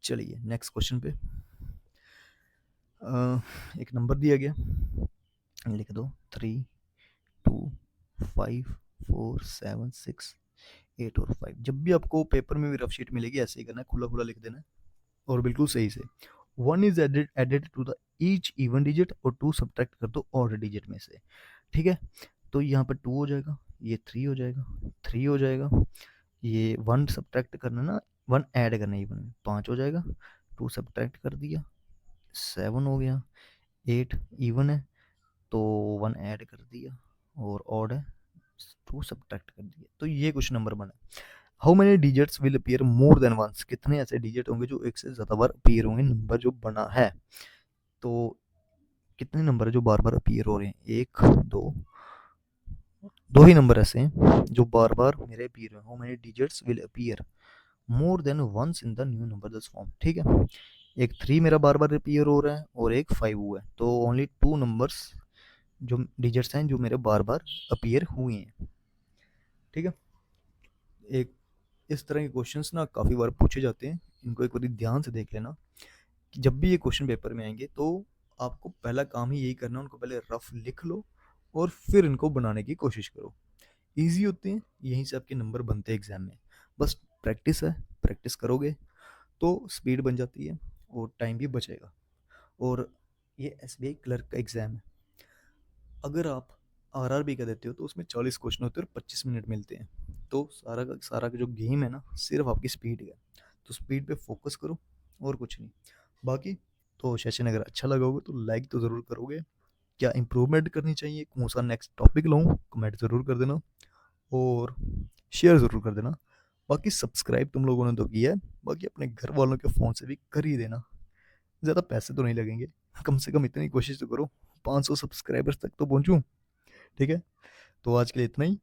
चलिए नेक्स्ट क्वेश्चन पे। एक नंबर दिया गया, लिख दो 3, 2, 5, 4, 7, 6, 8 और 5। जब भी आपको पेपर में भी रफ शीट मिलेगी ऐसे ही करना है, खुला खुला लिख देना है और बिल्कुल सही से। 1 is added to the each even digit, और 2 सब्ट्रैक्ट कर दो ऑड डिजिट में से। ठीक है, तो यहाँ पर 2 हो जाएगा, ये 3 हो जाएगा, 3 हो जाएगा, ये 1 सब्ट्रैक्ट करना ना, 1 ऐड करना, इवन में 5 हो जाएगा, 2 सब्ट्रैक्ट कर दिया, 7 हो गया, 8 इवन है तो 1 ऐड कर दिया, और ऑड है 2 सब्ट्रैक्ट कर दिया, तो ये कुछ नंबर बना। How many digits will appear more than once? कितने ऐसे डिजिट होंगे जो एक से ज़्यादा बार अपीयर होंगे, नंबर जो बना है। तो कितने नंबर है जो बार बार अपीयर हो रहे हैं? एक, दो, दो ही नंबर ऐसे हैं जो बार बार मेरे अपीयर हुए। How many digits will appear more than once in the new number this form? ठीक है, एक 3 मेरा बार बार अपीयर हो रहा है और एक 5 हुआ है, तो ओनली 2 नंबर्स जो डिजिट्स हैं जो मेरे बार बार अपीयर हुए हैं। ठीक है, एक इस तरह के क्वेश्चंस ना काफ़ी बार पूछे जाते हैं, इनको एक बार ध्यान से देख लेना कि जब भी ये क्वेश्चन पेपर में आएंगे तो आपको पहला काम ही यही करना है, उनको पहले रफ लिख लो और फिर इनको बनाने की कोशिश करो। ईजी होते हैं, यहीं से आपके नंबर बनते हैं एग्जाम में। बस प्रैक्टिस है, प्रैक्टिस करोगे तो स्पीड बन जाती है और टाइम भी बचेगा। और ये एसबीआई क्लर्क का एग्ज़ाम है, अगर आप आरआरबी का देते हो तो उसमें 40 क्वेश्चन होते हैं और 25 मिनट मिलते हैं, तो सारा का जो गेम है ना, सिर्फ आपकी स्पीड का। तो स्पीड पे फोकस करो और कुछ नहीं। बाकी तो सेशन अगर अच्छा लगा होगा तो लाइक तो ज़रूर करोगे। क्या इंप्रूवमेंट करनी चाहिए, कौन सा नेक्स्ट टॉपिक लाऊं, कमेंट ज़रूर कर देना और शेयर ज़रूर कर देना। बाकी सब्सक्राइब तुम लोगों ने तो किया है, बाकी अपने घर वालों के फ़ोन से भी कर ही देना। ज़्यादा पैसे तो नहीं लगेंगे, कम से कम इतनी कोशिश तो करो 500 सब्सक्राइबर्स तक तो पहुंचूं। ठीक है, तो आज के लिए इतना ही।